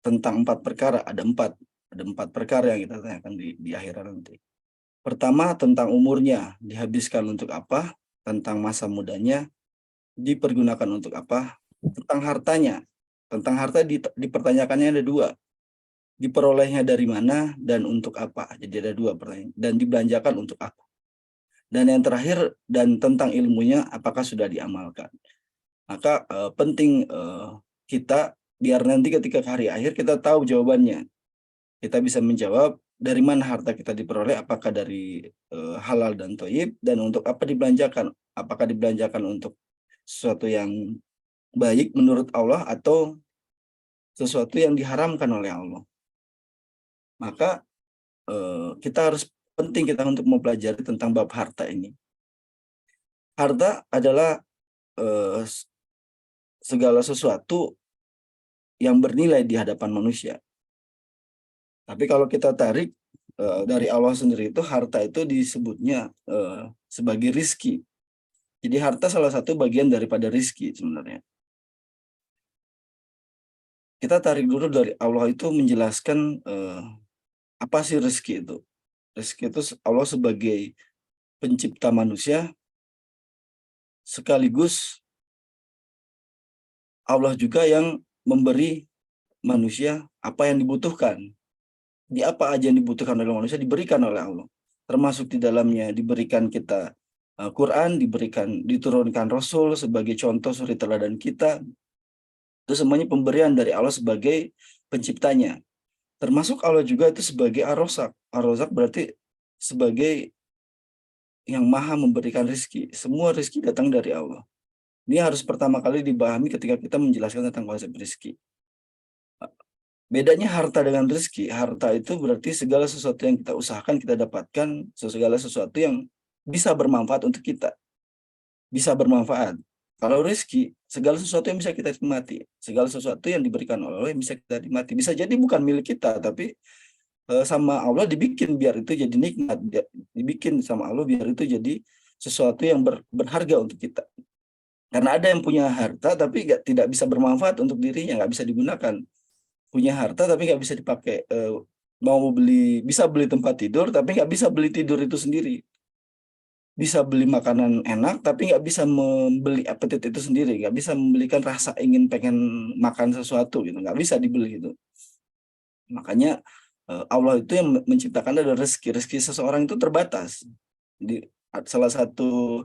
tentang 4 perkara. Ada empat perkara yang kita tanyakan di akhirat nanti. Pertama, tentang umurnya, dihabiskan untuk apa? Tentang masa mudanya, dipergunakan untuk apa? Tentang hartanya. Tentang harta dipertanyakannya ada 2. Diperolehnya dari mana dan untuk apa? Jadi ada 2 pertanyaan. Dan dibelanjakan untuk apa? Dan yang terakhir, dan tentang ilmunya, apakah sudah diamalkan? Maka penting kita biar nanti ketika hari akhir kita tahu jawabannya. Kita bisa menjawab dari mana harta kita diperoleh, apakah dari halal dan thayyib, dan untuk apa dibelanjakan? Apakah dibelanjakan untuk sesuatu yang baik menurut Allah atau sesuatu yang diharamkan oleh Allah? Maka kita harus penting kita untuk mempelajari tentang bab harta ini. Harta adalah segala sesuatu yang bernilai di hadapan manusia. Tapi kalau kita tarik dari Allah sendiri itu, harta itu disebutnya sebagai rizki. Jadi harta salah satu bagian daripada rizki sebenarnya. Kita tarik dulu dari Allah itu menjelaskan apa sih rizki itu. Rizki itu Allah sebagai pencipta manusia, sekaligus Allah juga yang memberi manusia apa yang dibutuhkan. Di apa aja yang dibutuhkan oleh manusia diberikan oleh Allah. Termasuk di dalamnya diberikan kita Quran, diturunkan Rasul sebagai contoh suri teladan kita. Itu semuanya pemberian dari Allah sebagai penciptanya. Termasuk Allah juga itu sebagai Ar-Razzaq. Ar-Razzaq berarti sebagai yang maha memberikan rezeki. Semua rezeki datang dari Allah. Ini harus pertama kali dipahami ketika kita menjelaskan tentang konsep rezeki. Bedanya harta dengan rezeki. Harta itu berarti segala sesuatu yang kita usahakan, kita dapatkan, segala sesuatu yang bisa bermanfaat untuk kita. Bisa bermanfaat. Kalau rezeki, segala sesuatu yang bisa kita nikmati. Segala sesuatu yang diberikan oleh Allah yang bisa kita nikmati. Bisa jadi bukan milik kita, tapi sama Allah dibikin biar itu jadi nikmat. Dibikin sama Allah biar itu jadi sesuatu yang berharga untuk kita. Karena ada yang punya harta tapi tidak bisa bermanfaat untuk dirinya, nggak bisa digunakan. Punya harta tapi nggak bisa dipakai. Bisa beli tempat tidur tapi nggak bisa beli tidur itu sendiri. Bisa beli makanan enak tapi nggak bisa membeli apetit itu sendiri, nggak bisa membelikan rasa pengen makan sesuatu gitu, nggak bisa dibeli itu. Makanya Allah itu yang menciptakan ada rezeki seseorang itu terbatas. Jadi salah satu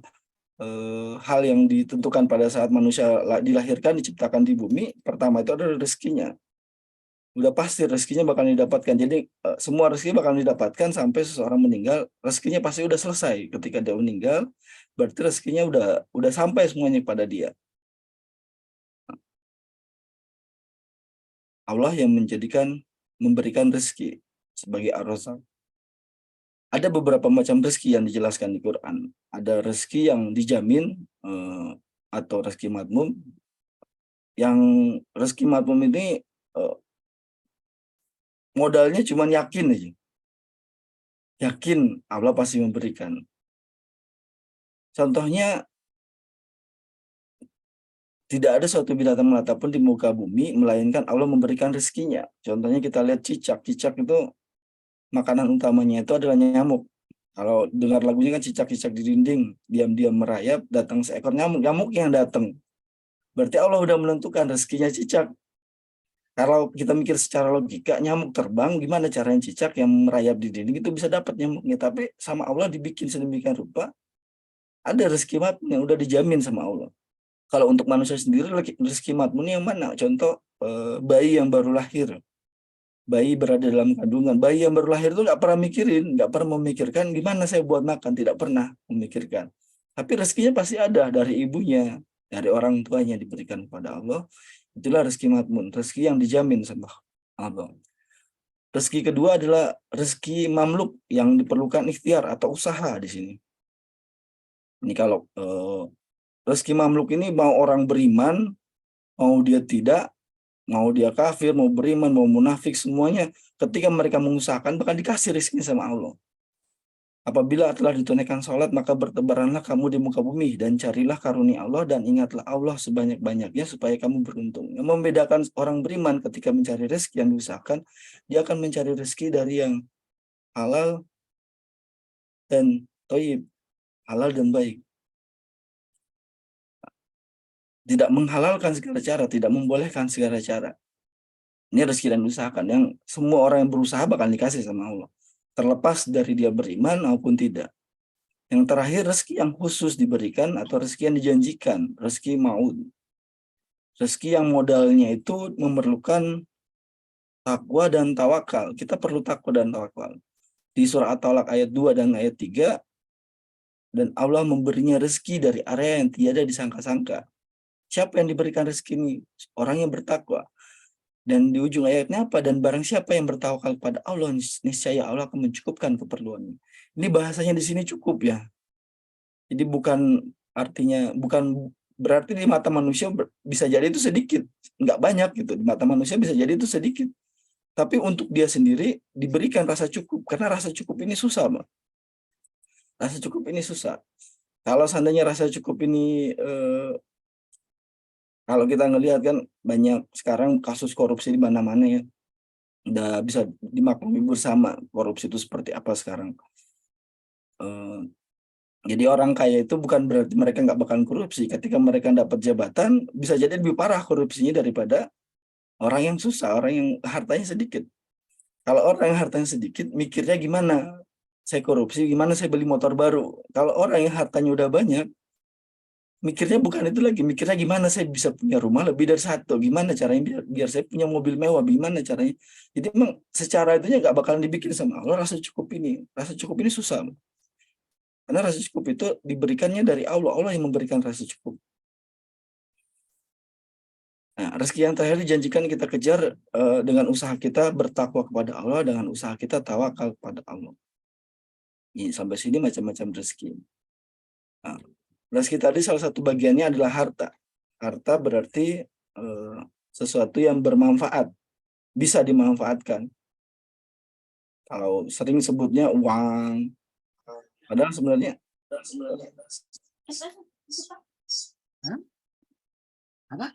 hal yang ditentukan pada saat manusia dilahirkan, diciptakan di bumi, pertama itu adalah rezekinya. Udah pasti rezekinya bakal didapatkan. Jadi semua rezeki bakal didapatkan sampai seseorang meninggal, rezekinya pasti udah selesai. Ketika dia meninggal, berarti rezekinya udah sampai semuanya pada dia. Allah yang memberikan rezeki sebagai Ar-Razzaq. Ada beberapa macam rezeki yang dijelaskan di Quran. Ada rezeki yang dijamin atau rezeki madmum. Yang rezeki madmum ini modalnya cuma yakin aja. Yakin Allah pasti memberikan. Contohnya, tidak ada suatu binatang melata pun di muka bumi, melainkan Allah memberikan rezekinya. Contohnya kita lihat cicak. Cicak itu makanan utamanya itu adalah nyamuk. Kalau dengar lagunya kan cicak-cicak di dinding, diam-diam merayap, datang seekor nyamuk. Nyamuk yang datang. Berarti Allah udah menentukan rezekinya cicak. Kalau kita mikir secara logika, nyamuk terbang, gimana caranya cicak yang merayap di dinding itu bisa dapat nyamuknya. Tapi sama Allah dibikin sedemikian rupa, ada rezeki matmun yang udah dijamin sama Allah. Kalau untuk manusia sendiri, rezeki matmun yang mana? Contoh, bayi yang baru lahir. Bayi berada dalam kandungan. Bayi yang baru lahir itu nggak pernah memikirkan gimana saya buat makan. Tidak pernah memikirkan. Tapi rezekinya pasti ada dari ibunya, dari orang tuanya diberikan kepada Allah. Itulah rezeki matmun, rezeki yang dijamin sama Allah. Rezeki kedua adalah rezeki mamluk yang diperlukan ikhtiar atau usaha di sini. Ini kalau rezeki mamluk ini mau orang beriman, mau dia tidak, mau dia kafir, mau beriman, mau munafik, semuanya ketika mereka mengusahakan bakal dikasih rezekinya sama Allah. Apabila telah ditunaikan sholat, maka bertebaranlah kamu di muka bumi dan carilah karunia Allah dan ingatlah Allah sebanyak-banyaknya supaya kamu beruntung. Yang membedakan orang beriman ketika mencari rezeki yang diusahakan, dia akan mencari rezeki dari yang halal dan thayyib, halal dan baik. Tidak menghalalkan segala cara, tidak membolehkan segala cara. Ini rezeki dan diusahakan yang semua orang yang berusaha bakal dikasih sama Allah. Terlepas dari dia beriman maupun tidak. Yang terakhir, rezeki yang khusus diberikan atau rezeki yang dijanjikan, rezeki maud. Rezeki yang modalnya itu memerlukan takwa dan tawakal. Kita perlu takwa dan tawakal. Di surah At-Talaq ayat 2 dan ayat 3, dan Allah memberinya rezeki dari area yang tiada disangka-sangka. Siapa yang diberikan rezeki ini? Orang yang bertakwa. Dan di ujung ayatnya apa? Dan barang siapa yang bertawakal kepada Allah, niscaya Allah akan mencukupkan keperluannya. Ini bahasanya di sini cukup ya. Jadi bukan artinya, bukan berarti di mata manusia bisa jadi itu sedikit. Enggak banyak gitu. Di mata manusia bisa jadi itu sedikit. Tapi untuk dia sendiri diberikan rasa cukup. Karena rasa cukup ini susah, Mbak. Rasa cukup ini susah. Kalau seandainya rasa cukup ini kalau kita ngelihat kan banyak sekarang kasus korupsi di mana-mana ya. Udah bisa dimaklumi bersama korupsi itu seperti apa sekarang. Jadi orang kaya itu bukan berarti mereka nggak bakal korupsi. Ketika mereka dapat jabatan, bisa jadi lebih parah korupsinya daripada orang yang susah, orang yang hartanya sedikit. Kalau orang yang hartanya sedikit, mikirnya gimana saya korupsi, gimana saya beli motor baru. Kalau orang yang hartanya udah banyak, mikirnya bukan itu lagi, mikirnya gimana saya bisa punya rumah lebih dari satu, gimana caranya biar saya punya mobil mewah, gimana caranya. Jadi memang secara itunya nggak bakalan dibikin sama Allah rasa cukup ini. Rasa cukup ini susah. Karena rasa cukup itu diberikannya dari Allah. Allah yang memberikan rasa cukup. Nah, rezeki yang terakhir dijanjikan kita kejar dengan usaha kita bertakwa kepada Allah, dengan usaha kita tawakal kepada Allah. Ini sampai sini macam-macam rezeki. Nah, rezeki tadi salah satu bagiannya adalah harta. Harta berarti sesuatu yang bermanfaat, bisa dimanfaatkan. Kalau sering sebutnya uang, padahal sebenarnya Apa?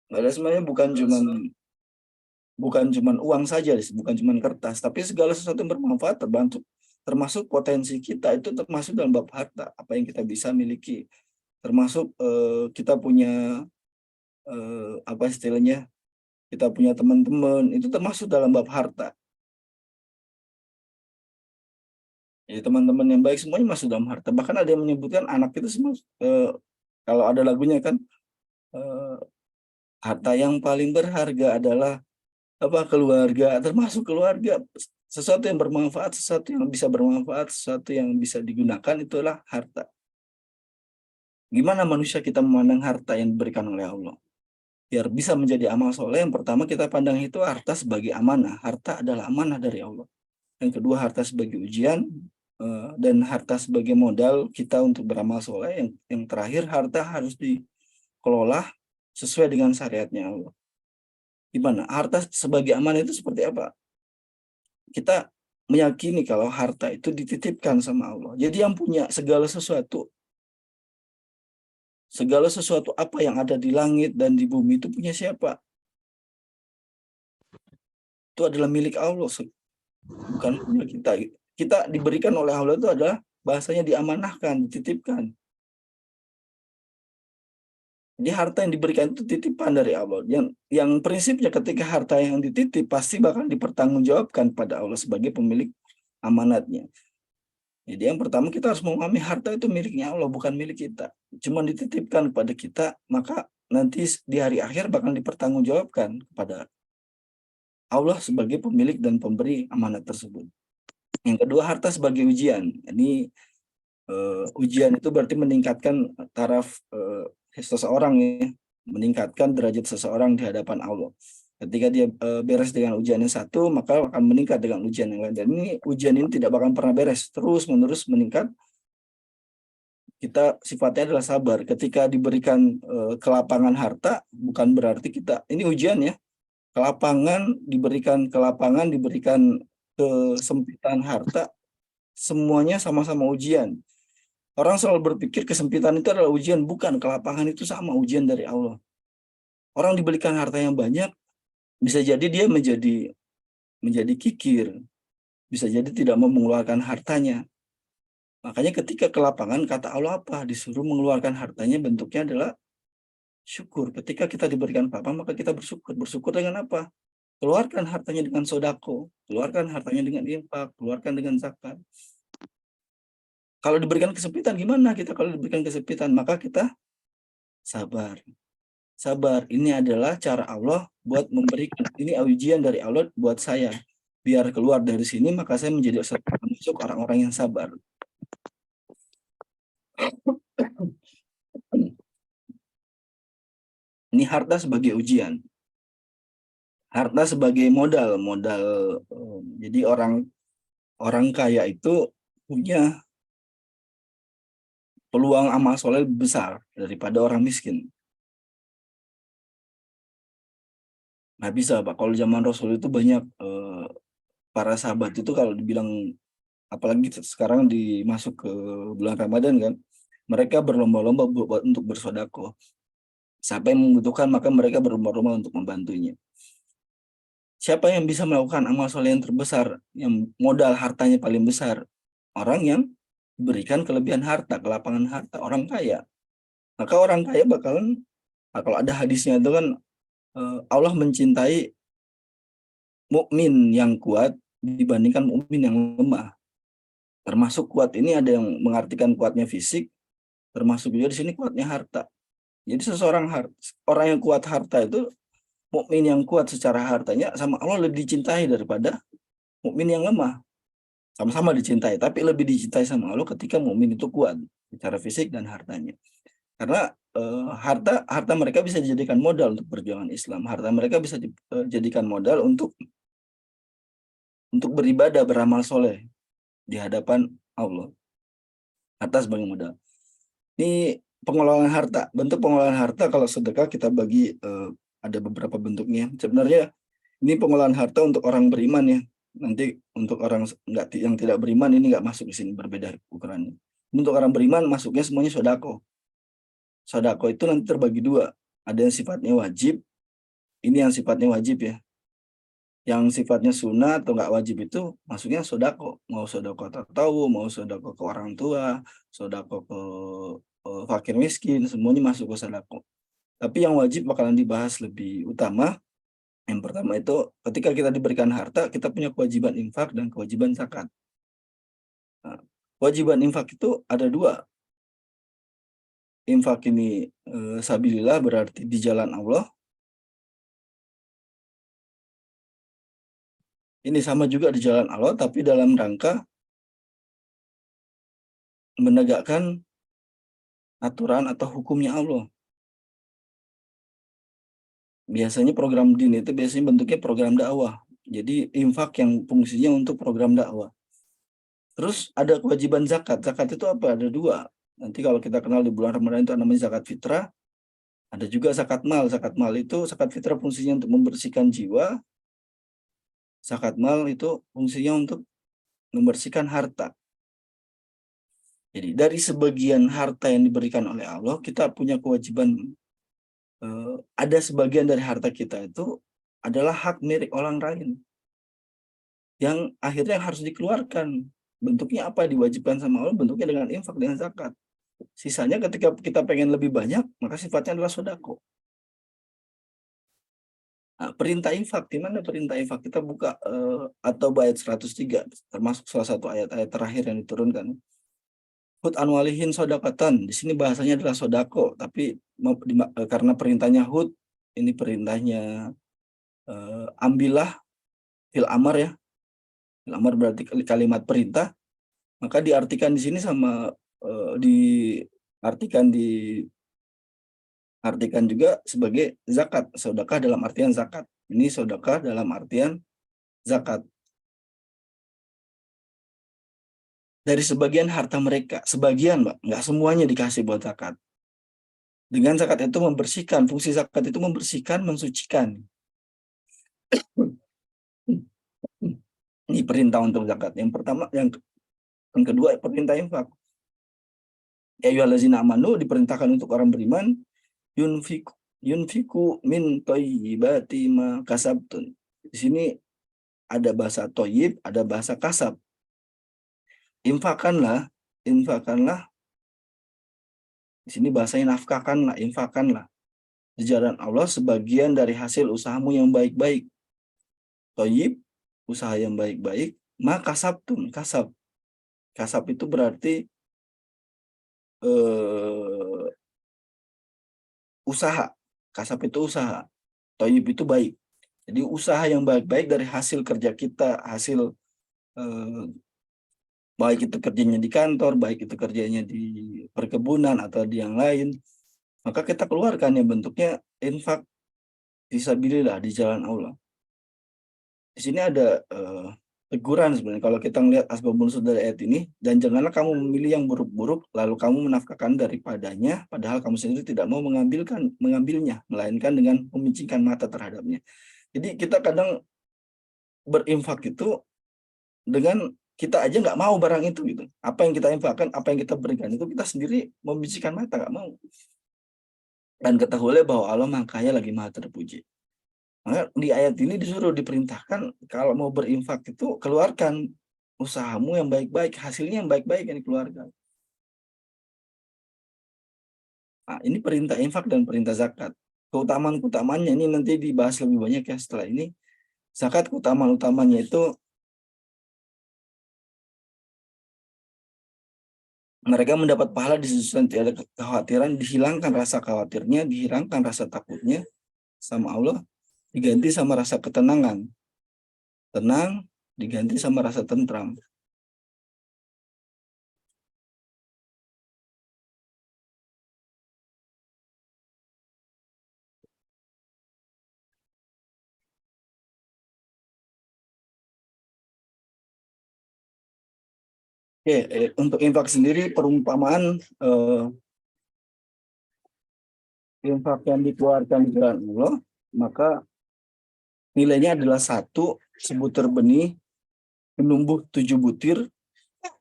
padahal sebenarnya bukan cuman uang saja, bukan cuman kertas, tapi segala sesuatu yang bermanfaat termasuk potensi kita itu termasuk dalam bab harta, apa yang kita bisa miliki, termasuk kita punya apa istilahnya, kita punya teman-teman, itu termasuk dalam bab harta. Jadi teman-teman yang baik semuanya masuk dalam harta. Bahkan ada yang menyebutkan anak itu semua, kalau ada lagunya kan, harta yang paling berharga adalah apa, keluarga, termasuk keluarga. Sesuatu yang bermanfaat, sesuatu yang bisa bermanfaat, sesuatu yang bisa digunakan, itulah harta. Gimana manusia kita memandang harta yang diberikan oleh Allah? Biar bisa menjadi amal soleh, yang pertama kita pandang itu harta sebagai amanah. Harta adalah amanah dari Allah. Yang kedua, harta sebagai ujian, dan harta sebagai modal kita untuk beramal soleh. Yang terakhir, harta harus dikelola sesuai dengan syariatnya Allah. Gimana? Harta sebagai amanah itu seperti apa? Kita meyakini kalau harta itu dititipkan sama Allah. Jadi yang punya segala sesuatu apa yang ada di langit dan di bumi itu punya siapa? Itu adalah milik Allah, bukan punya kita. Kita diberikan oleh Allah itu adalah bahasanya diamanahkan, dititipkan. Jadi harta yang diberikan itu titipan dari Allah. Yang prinsipnya ketika harta yang dititip pasti bakal dipertanggungjawabkan pada Allah sebagai pemilik amanatnya. Jadi yang pertama kita harus memahami harta itu miliknya Allah, bukan milik kita. Cuma dititipkan kepada kita, maka nanti di hari akhir bakal dipertanggungjawabkan kepada Allah sebagai pemilik dan pemberi amanat tersebut. Yang kedua, harta sebagai ujian. Ini ujian itu berarti meningkatkan taraf seseorang ya, meningkatkan derajat seseorang di hadapan Allah. Ketika dia beres dengan ujian yang satu, maka akan meningkat dengan ujian yang lain. Dan ini ujian ini tidak akan pernah beres, terus-menerus meningkat. Kita sifatnya adalah sabar. Ketika diberikan kelapangan harta, bukan berarti kita, ini ujian ya, diberikan kesempitan harta, Semuanya sama-sama ujian. Orang selalu berpikir kesempitan itu adalah ujian, bukan. Kelapangan itu sama ujian dari Allah. Orang diberikan harta yang banyak, bisa jadi dia menjadi kikir, bisa jadi tidak mau mengeluarkan hartanya. Makanya ketika kelapangan, kata Allah apa? Disuruh mengeluarkan hartanya, bentuknya adalah syukur. Ketika kita diberikan apa, maka kita bersyukur. Bersyukur dengan apa? Keluarkan hartanya dengan sodako, keluarkan hartanya dengan infak, keluarkan dengan zakat. Kalau diberikan kesempitan, gimana kita kalau diberikan kesempitan? Maka kita sabar. Sabar, ini adalah cara Allah buat memberikan, ini ujian dari Allah buat saya. Biar keluar dari sini, maka saya menjadi termasuk orang-orang yang sabar. Ini harta sebagai ujian. Harta sebagai modal. Jadi orang kaya itu punya peluang amal soleh lebih besar daripada orang miskin. Nah bisa Pak, kalau zaman Rasul itu banyak para sahabat itu kalau dibilang, apalagi sekarang dimasuk ke bulan Ramadan kan, mereka berlomba-lomba untuk bersedekah. Siapa yang membutuhkan maka mereka berlomba-lomba untuk membantunya. Siapa yang bisa melakukan amal soleh yang terbesar, yang modal hartanya paling besar? Orang yang berikan kelebihan harta, kelapangan harta, orang kaya. Maka orang kaya bakalan, kalau ada hadisnya itu kan, Allah mencintai mukmin yang kuat dibandingkan mukmin yang lemah. Termasuk kuat ini ada yang mengartikan kuatnya fisik, termasuk juga di sini kuatnya harta. Jadi orang yang kuat harta itu, mukmin yang kuat secara hartanya sama Allah lebih dicintai daripada mukmin yang lemah. Sama-sama dicintai, tapi lebih dicintai sama Allah ketika mukmin itu kuat secara fisik dan hartanya. Karena harta mereka bisa dijadikan modal untuk perjuangan Islam. Harta mereka bisa dijadikan modal untuk beribadah, beramal soleh di hadapan Allah. Harta sebagai modal. Ini pengelolaan harta. Bentuk pengelolaan harta kalau sedekah kita bagi ada beberapa bentuknya. Sebenarnya ini pengelolaan harta untuk orang beriman ya. Nanti untuk orang yang tidak beriman ini nggak masuk di sini, berbeda ukurannya. Untuk orang beriman masuknya semuanya sodako. Sodako itu nanti terbagi dua. Ada yang sifatnya wajib, ini yang sifatnya wajib ya. Yang sifatnya sunnah atau nggak wajib itu masuknya sodako. Mau sodako tahu, mau sodako ke orang tua, sodako ke fakir miskin, semuanya masuk ke sodako. Tapi yang wajib bakalan dibahas lebih utama. Yang pertama itu ketika kita diberikan harta, kita punya kewajiban infak dan kewajiban zakat. Nah, kewajiban infak itu ada dua. Infak ini sabilillah berarti di jalan Allah. Ini sama juga di jalan Allah, tapi dalam rangka menegakkan aturan atau hukumnya Allah. Biasanya program din itu biasanya bentuknya program dakwah. Jadi infak yang fungsinya untuk program dakwah. Terus ada kewajiban zakat. Zakat itu apa? Ada dua. Nanti kalau kita kenal di bulan Ramadan itu namanya zakat fitrah. Ada juga zakat mal. Zakat mal itu, zakat fitrah fungsinya untuk membersihkan jiwa. Zakat mal itu fungsinya untuk membersihkan harta. Jadi dari sebagian harta yang diberikan oleh Allah, kita punya kewajiban. Ada sebagian dari harta kita itu adalah hak milik orang lain yang akhirnya harus dikeluarkan. Bentuknya apa? Diwajibkan sama Allah, bentuknya dengan infak, dengan zakat. Sisanya ketika kita pengen lebih banyak, maka sifatnya adalah sodako. Nah, perintah infak, di mana perintah infak? Kita buka atau ayat 103, termasuk salah satu ayat-ayat terakhir yang diturunkan. Hud anwalihin sodakatan, di sini bahasanya adalah sodako, tapi karena perintahnya hud, ini perintahnya ambillah fil amar ya. Fil amar berarti kalimat perintah, maka diartikan di sini sama diartikan juga sebagai zakat. Sedekah dalam artian zakat. Ini sedekah dalam artian zakat. Dari sebagian harta mereka, sebagian Mbak, nggak semuanya dikasih buat zakat. Dengan zakat itu membersihkan, fungsi zakat itu membersihkan, mensucikan. Ini perintah untuk zakat. Yang pertama, Yang kedua, perintah infak. Ya ayyuhallazina amanu diperintahkan untuk orang beriman, yunfiku min thayyibati ma kasabtun. Di sini ada bahasa thayyib, ada bahasa kasab. Infakkanlah, di sini bahasanya nafkahkanlah, infakkanlah di jalan Allah sebagian dari hasil usahamu yang baik-baik. Thayyib, usaha yang baik-baik, ma kasabtun, kasab. Kasab itu berarti usaha. Kasab itu usaha. Thayyib itu baik. Jadi usaha yang baik-baik dari hasil kerja kita, hasil baik itu kerjanya di kantor, baik itu kerjanya di perkebunan atau di yang lain, maka kita keluarkan yang bentuknya infak fisabilillah di jalan Allah. Di sini ada teguran sebenarnya kalau kita melihat asbabun nuzul dari ayat ini, dan janganlah kamu memilih yang buruk-buruk lalu kamu menafkahkan daripadanya padahal kamu sendiri tidak mau mengambilnya, melainkan dengan memicingkan mata terhadapnya. Jadi kita kadang berinfak itu dengan kita aja nggak mau barang itu gitu. Apa yang kita infakkan, apa yang kita berikan itu kita sendiri membisikkan mata, nggak mau. Dan ketahuilah bahwa Allah Maha Kaya lagi Maha Terpuji. Maka di ayat ini disuruh diperintahkan kalau mau berinfak itu keluarkan usahamu yang baik-baik, hasilnya yang baik-baik yang dikeluarkan. Nah, ini perintah infak dan perintah zakat. Keutamaan-keutamaannya ini nanti dibahas lebih banyak ya setelah ini. Zakat keutamaan-utamanya itu mereka mendapat pahala di sisi tidak ada kekhawatiran, dihilangkan rasa khawatirnya, dihilangkan rasa takutnya sama Allah, diganti sama rasa ketenangan. Tenang, diganti sama rasa tentram. Oke, untuk infak sendiri perumpamaan infak yang dikeluarkan di jalan Allah, maka nilainya adalah 1 sebutir benih menumbuh 7 butir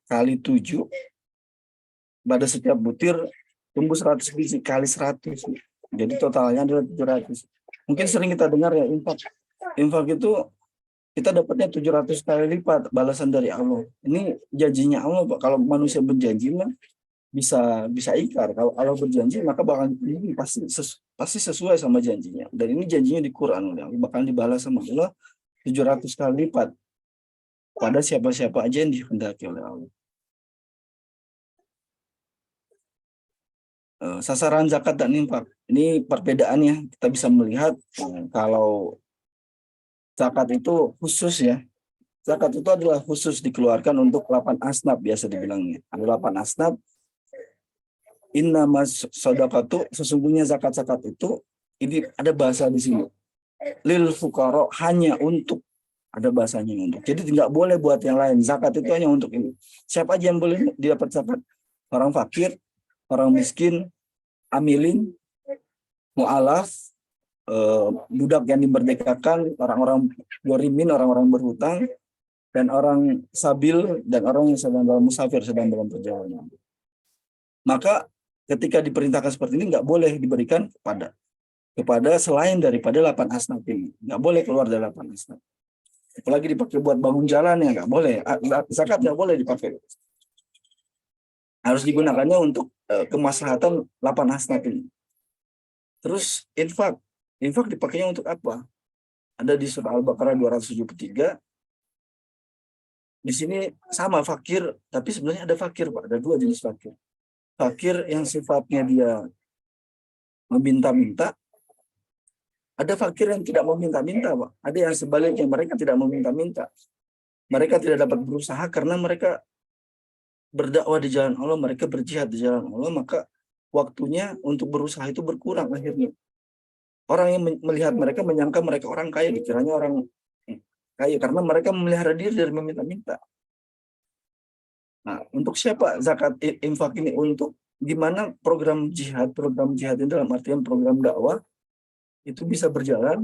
kali 7. Pada setiap butir tumbuh 100 biji kali 100. Jadi totalnya adalah 700. Mungkin sering kita dengar ya infak. Infak itu kita dapatnya 700 kali lipat balasan dari Allah. Ini janjinya Allah, Pak. Kalau manusia berjanji mah bisa ikrar. Kalau Allah berjanji maka bakal ini pasti sesuai sama janjinya. Dan ini janjinya di Quran, bakal dibalas sama Allah 700 kali lipat pada siapa-siapa aja yang dikehendaki oleh Allah. Sasaran zakat dan infak. Ini perbedaannya kita bisa melihat kalau zakat itu khusus ya. Zakat itu adalah khusus dikeluarkan untuk 8 asnaf biasa dibilangnya. Ada 8 asnaf. Innamas shadaqatu, sesungguhnya zakat-zakat itu ini ada bahasa di sini. Lil fuqara, hanya untuk, ada bahasanya untuk. Jadi tidak boleh buat yang lain. Zakat itu hanya untuk ini. Siapa aja yang boleh didapat zakat? Orang fakir, orang miskin, amilin, mu'alaf, budak yang dimerdekakan, orang-orang ghorimin, orang-orang berhutang, dan orang sabil, dan orang yang sedang dalam musafir, sedang dalam perjalanan. Maka ketika diperintahkan seperti ini nggak boleh diberikan kepada selain daripada 8 asnaf ini. Nggak boleh keluar dari 8 asnaf. Apalagi dipakai buat bangun jalan ya nggak boleh. Zakat nggak boleh dipakai. Harus digunakannya untuk kemaslahatan 8 asnaf ini. Terus infak. Infak dipakainya untuk apa? Ada di surah Al-Baqarah 273. Di sini sama fakir, tapi sebenarnya ada fakir, Pak. Ada 2 jenis fakir. Fakir yang sifatnya dia meminta-minta. Ada fakir yang tidak meminta-minta, Pak. Ada yang sebaliknya, mereka tidak meminta-minta. Mereka tidak dapat berusaha karena mereka berdakwah di jalan Allah, mereka berjihad di jalan Allah, maka waktunya untuk berusaha itu berkurang akhirnya. Orang yang melihat mereka menyangka mereka orang kaya, dikiranya orang kaya karena mereka memelihara diri dari meminta-minta. Nah, untuk siapa zakat infak ini? Untuk gimana program jihad ini dalam artian program dakwah itu bisa berjalan,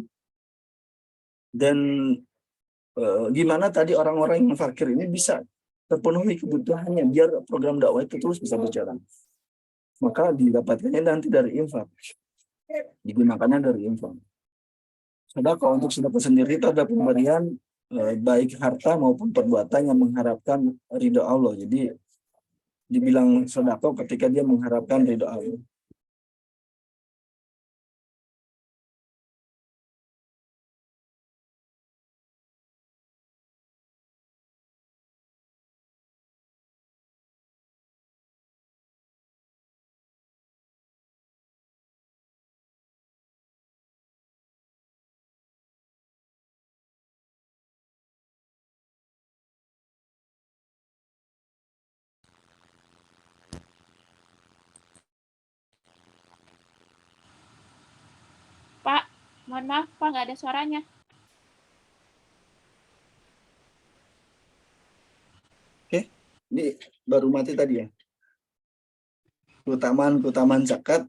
dan gimana tadi orang-orang yang fakir ini bisa terpenuhi kebutuhannya biar program dakwah itu terus bisa berjalan. Maka didapatkannya nanti dari infak, digunakannya dari infak. Sedekah untuk sedekah sendiri itu ada pemberian baik harta maupun perbuatan yang mengharapkan ridho Allah. Jadi dibilang sedekah ketika dia mengharapkan ridho Allah. Pak, mohon maaf Pak, nggak ada suaranya. Oke, ini baru mati tadi ya. Keutamaan zakat.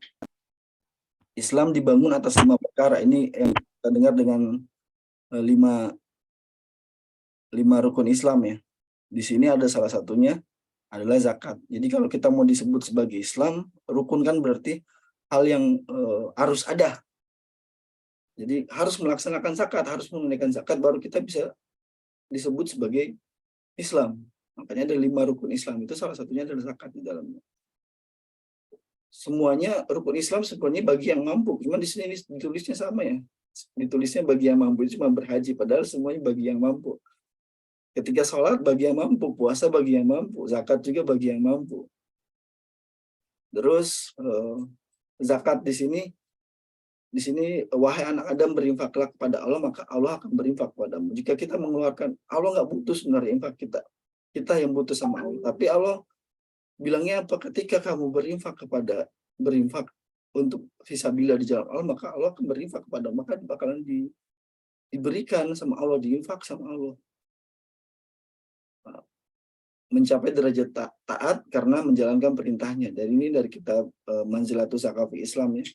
Islam dibangun atas 5 perkara. Ini yang kita dengar dengan 5 rukun Islam ya. Di sini ada salah satunya adalah zakat. Jadi kalau kita mau disebut sebagai Islam, rukun kan berarti hal yang harus ada. Jadi harus melaksanakan zakat, harus menunaikan zakat, baru kita bisa disebut sebagai Islam. Makanya ada 5 rukun Islam, itu salah satunya adalah zakat di dalamnya. Semuanya rukun Islam sebenarnya bagi yang mampu, cuma di sini ditulisnya sama ya. Ditulisnya bagi yang mampu, cuma berhaji, padahal semuanya bagi yang mampu. Ketika sholat bagi yang mampu, puasa bagi yang mampu, zakat juga bagi yang mampu. Terus zakat di sini wahai anak Adam berinfaklah kepada Allah, maka Allah akan berinfak kepadamu. Jika kita mengeluarkan, Allah nggak butuh sebenarnya infak kita yang butuh sama Allah. Tapi Allah bilangnya apa? Ketika kamu berinfak untuk fisabilillah di jalan Allah, maka Allah akan berinfak kepada, maka bakalan diberikan sama Allah, diinfak sama Allah. Mencapai derajat taat karena menjalankan perintahnya. Dan ini dari kitab Manzilatus Zakat Islam ya.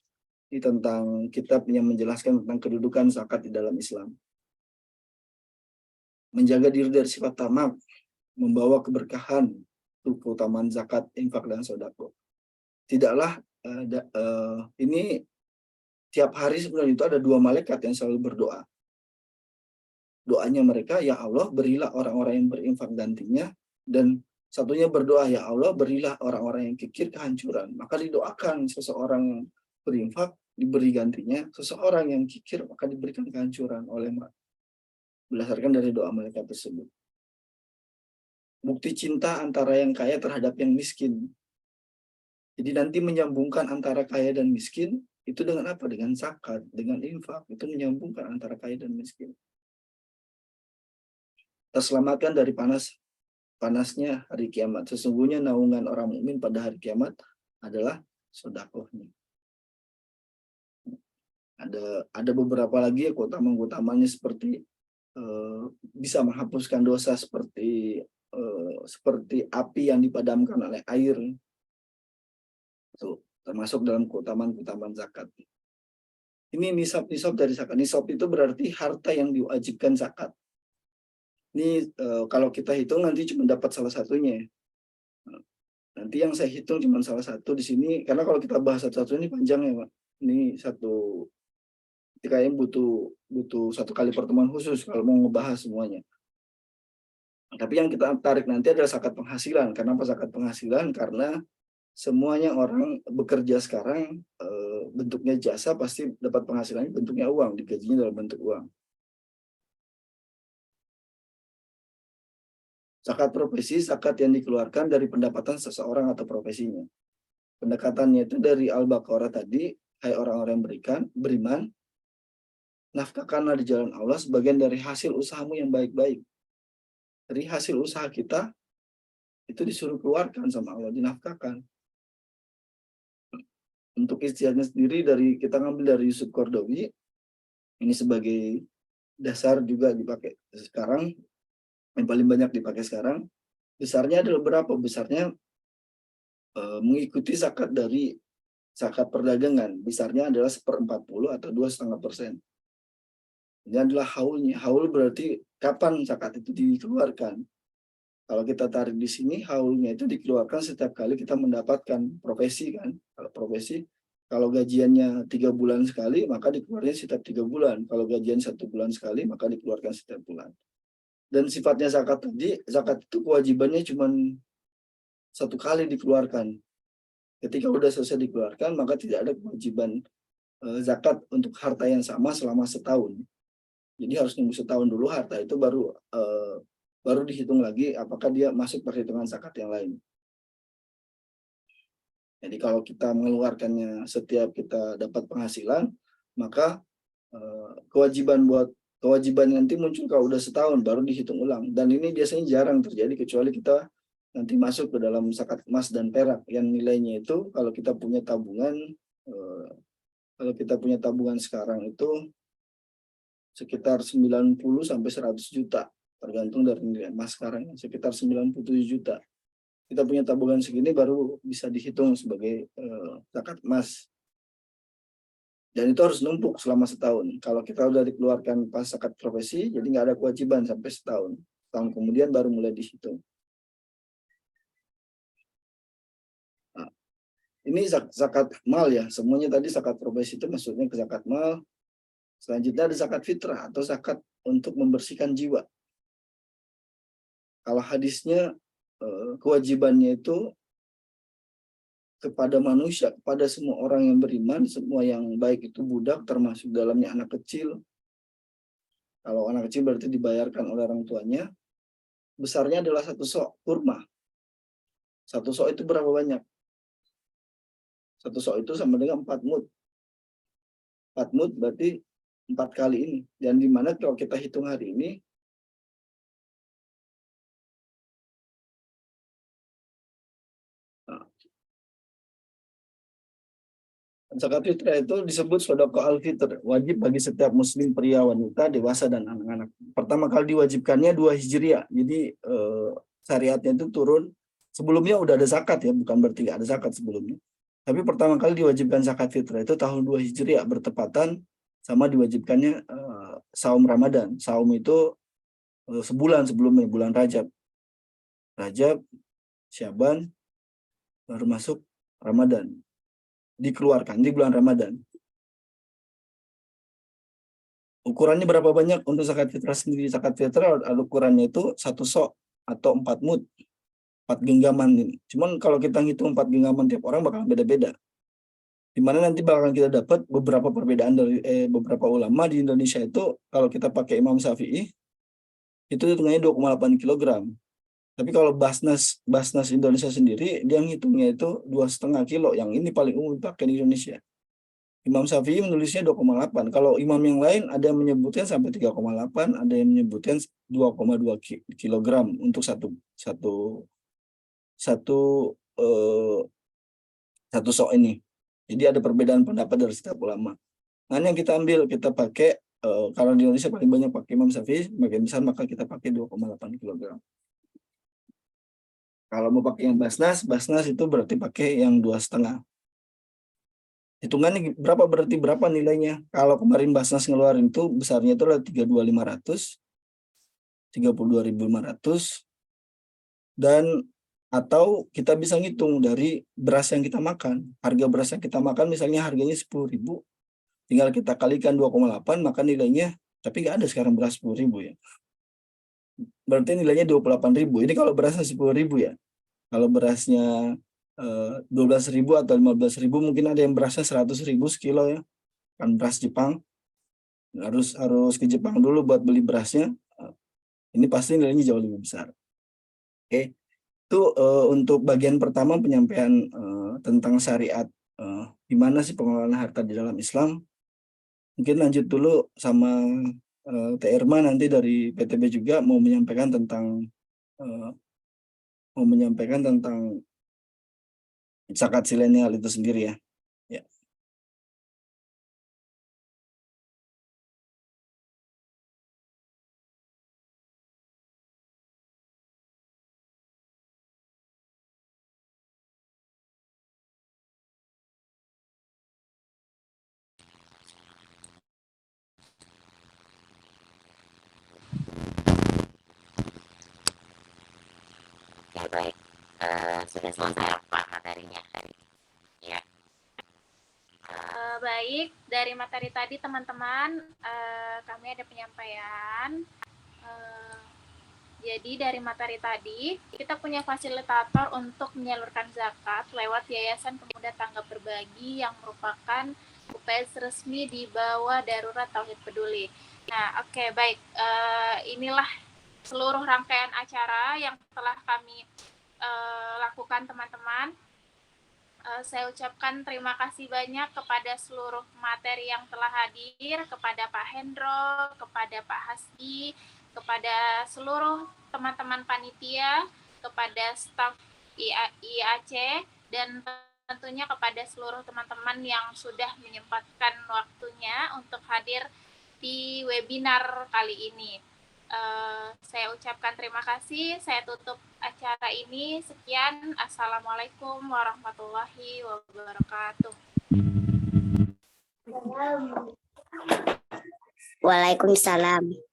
Ini tentang kitab yang menjelaskan tentang kedudukan zakat di dalam Islam. Menjaga diri dari sifat tamak, membawa keberkahan, itu keutamaan zakat, infak, dan sedekah. Tidaklah ini tiap hari sebenarnya itu ada 2 malaikat yang selalu berdoa. Doanya mereka, ya Allah berilah orang-orang yang berinfak gantinya, dan satunya berdoa, ya Allah berilah orang-orang yang kikir kehancuran. Maka didoakan seseorang yang berinfak diberi gantinya, seseorang yang kikir maka diberikan kehancuran oleh mereka. Berdasarkan dari doa malaikat tersebut. Bukti cinta antara yang kaya terhadap yang miskin. Jadi nanti menyambungkan antara kaya dan miskin itu dengan apa? Dengan zakat, dengan infak, itu menyambungkan antara kaya dan miskin. Terselamatkan dari panasnya hari kiamat. Sesungguhnya naungan orang mukmin pada hari kiamat adalah sedekahnya. Ada beberapa lagi ya keutamaan-keutamanya seperti bisa menghapuskan dosa seperti api yang dipadamkan oleh air. Itu termasuk dalam keutamaan zakat. Ini nisab dari zakat. Nisab itu berarti harta yang diwajibkan zakat. Ini kalau kita hitung nanti cuma dapat salah satunya. Nanti yang saya hitung cuma salah satu di sini, karena kalau kita bahas satu-satu ini panjang ya, Pak. Ini kayaknya butuh 1 kali pertemuan khusus kalau mau ngebahas semuanya. Tapi yang kita tarik nanti adalah zakat penghasilan. Kenapa zakat penghasilan? Karena semuanya orang bekerja sekarang bentuknya jasa, pasti dapat penghasilannya bentuknya uang, digajinya dalam bentuk uang. Zakat profesi, zakat yang dikeluarkan dari pendapatan seseorang atau profesinya. Pendekatannya itu dari Al-Baqarah tadi, hai orang-orang yang beriman, nafkahkanlah di jalan Allah sebagian dari hasil usahamu yang baik-baik. Dari hasil usaha kita, itu disuruh keluarkan sama Allah, dinafkahkan. Untuk istiadatnya sendiri kita ngambil dari Yusuf Qaradawi, ini sebagai dasar juga dipakai sekarang, yang paling banyak dipakai sekarang. Besarnya adalah berapa? Besarnya mengikuti zakat dari zakat perdagangan. Besarnya adalah 1/40 atau 2,5%. Ini adalah haulnya. Haul berarti kapan zakat itu dikeluarkan. Kalau kita tarik di sini, haulnya itu dikeluarkan setiap kali kita mendapatkan profesi kan. Kalau profesi, kalau gajiannya 3 bulan sekali, maka dikeluarkan setiap 3 bulan. Kalau gajian 1 bulan sekali, maka dikeluarkan setiap bulan. Dan sifatnya zakat tadi, zakat itu kewajibannya cuma 1 kali dikeluarkan. Ketika udah selesai dikeluarkan, maka tidak ada kewajiban zakat untuk harta yang sama selama setahun. Jadi harus nunggu setahun dulu harta itu baru dihitung lagi apakah dia masuk perhitungan zakat yang lain. Jadi kalau kita mengeluarkannya setiap kita dapat penghasilan, maka kewajiban nanti muncul kalau udah setahun baru dihitung ulang. Dan ini biasanya jarang terjadi kecuali kita nanti masuk ke dalam zakat emas dan perak yang nilainya itu kalau kita punya tabungan sekarang itu sekitar 90 sampai 100 juta tergantung dari nilai emas sekarang sekitar 97 juta. Kita punya tabungan segini baru bisa dihitung sebagai zakat emas. Dan itu harus numpuk selama setahun. Kalau kita udah dikeluarkan pas zakat profesi, jadi nggak ada kewajiban sampai setahun. Tahun kemudian baru mulai dihitung. Nah, ini zakat mal ya. Semuanya tadi zakat profesi itu maksudnya ke zakat mal. Selanjutnya ada zakat fitrah atau zakat untuk membersihkan jiwa. Kalau hadisnya kewajibannya itu kepada manusia, kepada semua orang yang beriman, semua yang baik itu budak, termasuk dalamnya anak kecil. Kalau anak kecil berarti dibayarkan oleh orang tuanya. Besarnya adalah 1 sok kurma. 1 sok itu berapa banyak? 1 sok itu sama dengan 4 mud. 4 mud berarti 4 kali ini. Dan di mana kalau kita hitung hari ini, zakat fitrah itu disebut sedekah al-fitr, wajib bagi setiap muslim pria, wanita, dewasa, dan anak-anak. Pertama kali diwajibkannya 2 Hijriah. Jadi syariatnya itu turun. Sebelumnya udah ada zakat ya, bukan berarti nggak ada zakat sebelumnya. Tapi pertama kali diwajibkan zakat fitrah itu tahun 2 Hijriah, bertepatan sama diwajibkannya saum Ramadan. Saum itu sebulan sebelumnya, bulan Rajab. Rajab, Syaban, baru masuk Ramadan. Dikeluarkan di bulan Ramadan. Ukurannya berapa banyak untuk zakat fitrah sendiri? Zakat fitrah ukurannya itu 1 sok atau 4 mud. 4 genggaman ini. Cuman kalau kita ngitung 4 genggaman tiap orang bakal beda-beda. Di mana nanti bakal kita dapat beberapa perbedaan dari beberapa ulama di Indonesia itu. Kalau kita pakai Imam Syafi'i itu hitungannya 2,8 kg. Tapi kalau Basnas Indonesia sendiri, dia ngitungnya itu 2,5 kilo. Yang ini paling umum dipakai di Indonesia. Imam Syafi'i menulisnya 2,8. Kalau imam yang lain ada yang menyebutkan sampai 3,8, ada yang menyebutkan 2,2 kilogram untuk satu sok ini. Jadi ada perbedaan pendapat dari setiap ulama. Nah, yang kita ambil, kita pakai, kalau di Indonesia paling banyak pakai Imam Syafi'i, bagian besar maka kita pakai 2,8 kilogram. Kalau mau pakai yang Basnas itu berarti pakai yang 2,5. Hitungannya berapa nilainya? Kalau kemarin Basnas ngeluarin itu besarnya itu adalah 32.500, dan atau kita bisa ngitung dari beras yang kita makan. Harga beras yang kita makan misalnya harganya 10.000, tinggal kita kalikan 2,8 maka nilainya, tapi nggak ada sekarang beras 10.000 ya. Berarti nilainya 28.000. Ini kalau berasnya 10.000 ya. Kalau berasnya 12.000 atau 15.000, mungkin ada yang berasnya 100.000 sekilo ya. Kan beras Jepang. Harus ke Jepang dulu buat beli berasnya. Ini pasti nilainya jauh lebih besar. Oke. Itu untuk bagian pertama penyampaian tentang syariat. Gimana sih pengelolaan harta di dalam Islam. Mungkin lanjut dulu sama Teh Irma nanti dari PTB juga mau menyampaikan tentang zakat silenial itu sendiri ya. Ya. Baik. Sudah selesai apa materinya tadi? Ya. Baik, dari materi tadi teman-teman, kami ada penyampaian. Jadi dari materi tadi, kita punya fasilitator untuk menyalurkan zakat lewat Yayasan Pemuda Tangga Berbagi yang merupakan UPS resmi di bawah Darurat Tauhid Peduli. Nah, oke, baik. Inilah seluruh rangkaian acara yang telah kami lakukan teman-teman. Saya ucapkan terima kasih banyak kepada seluruh materi yang telah hadir, kepada Pak Hendro, kepada Pak Hasbi, kepada seluruh teman-teman panitia, kepada staf IAC, dan tentunya kepada seluruh teman-teman yang sudah menyempatkan waktunya untuk hadir di webinar kali ini. Saya ucapkan terima kasih. Saya tutup acara ini. Sekian. Assalamualaikum warahmatullahi wabarakatuh. Waalaikumsalam.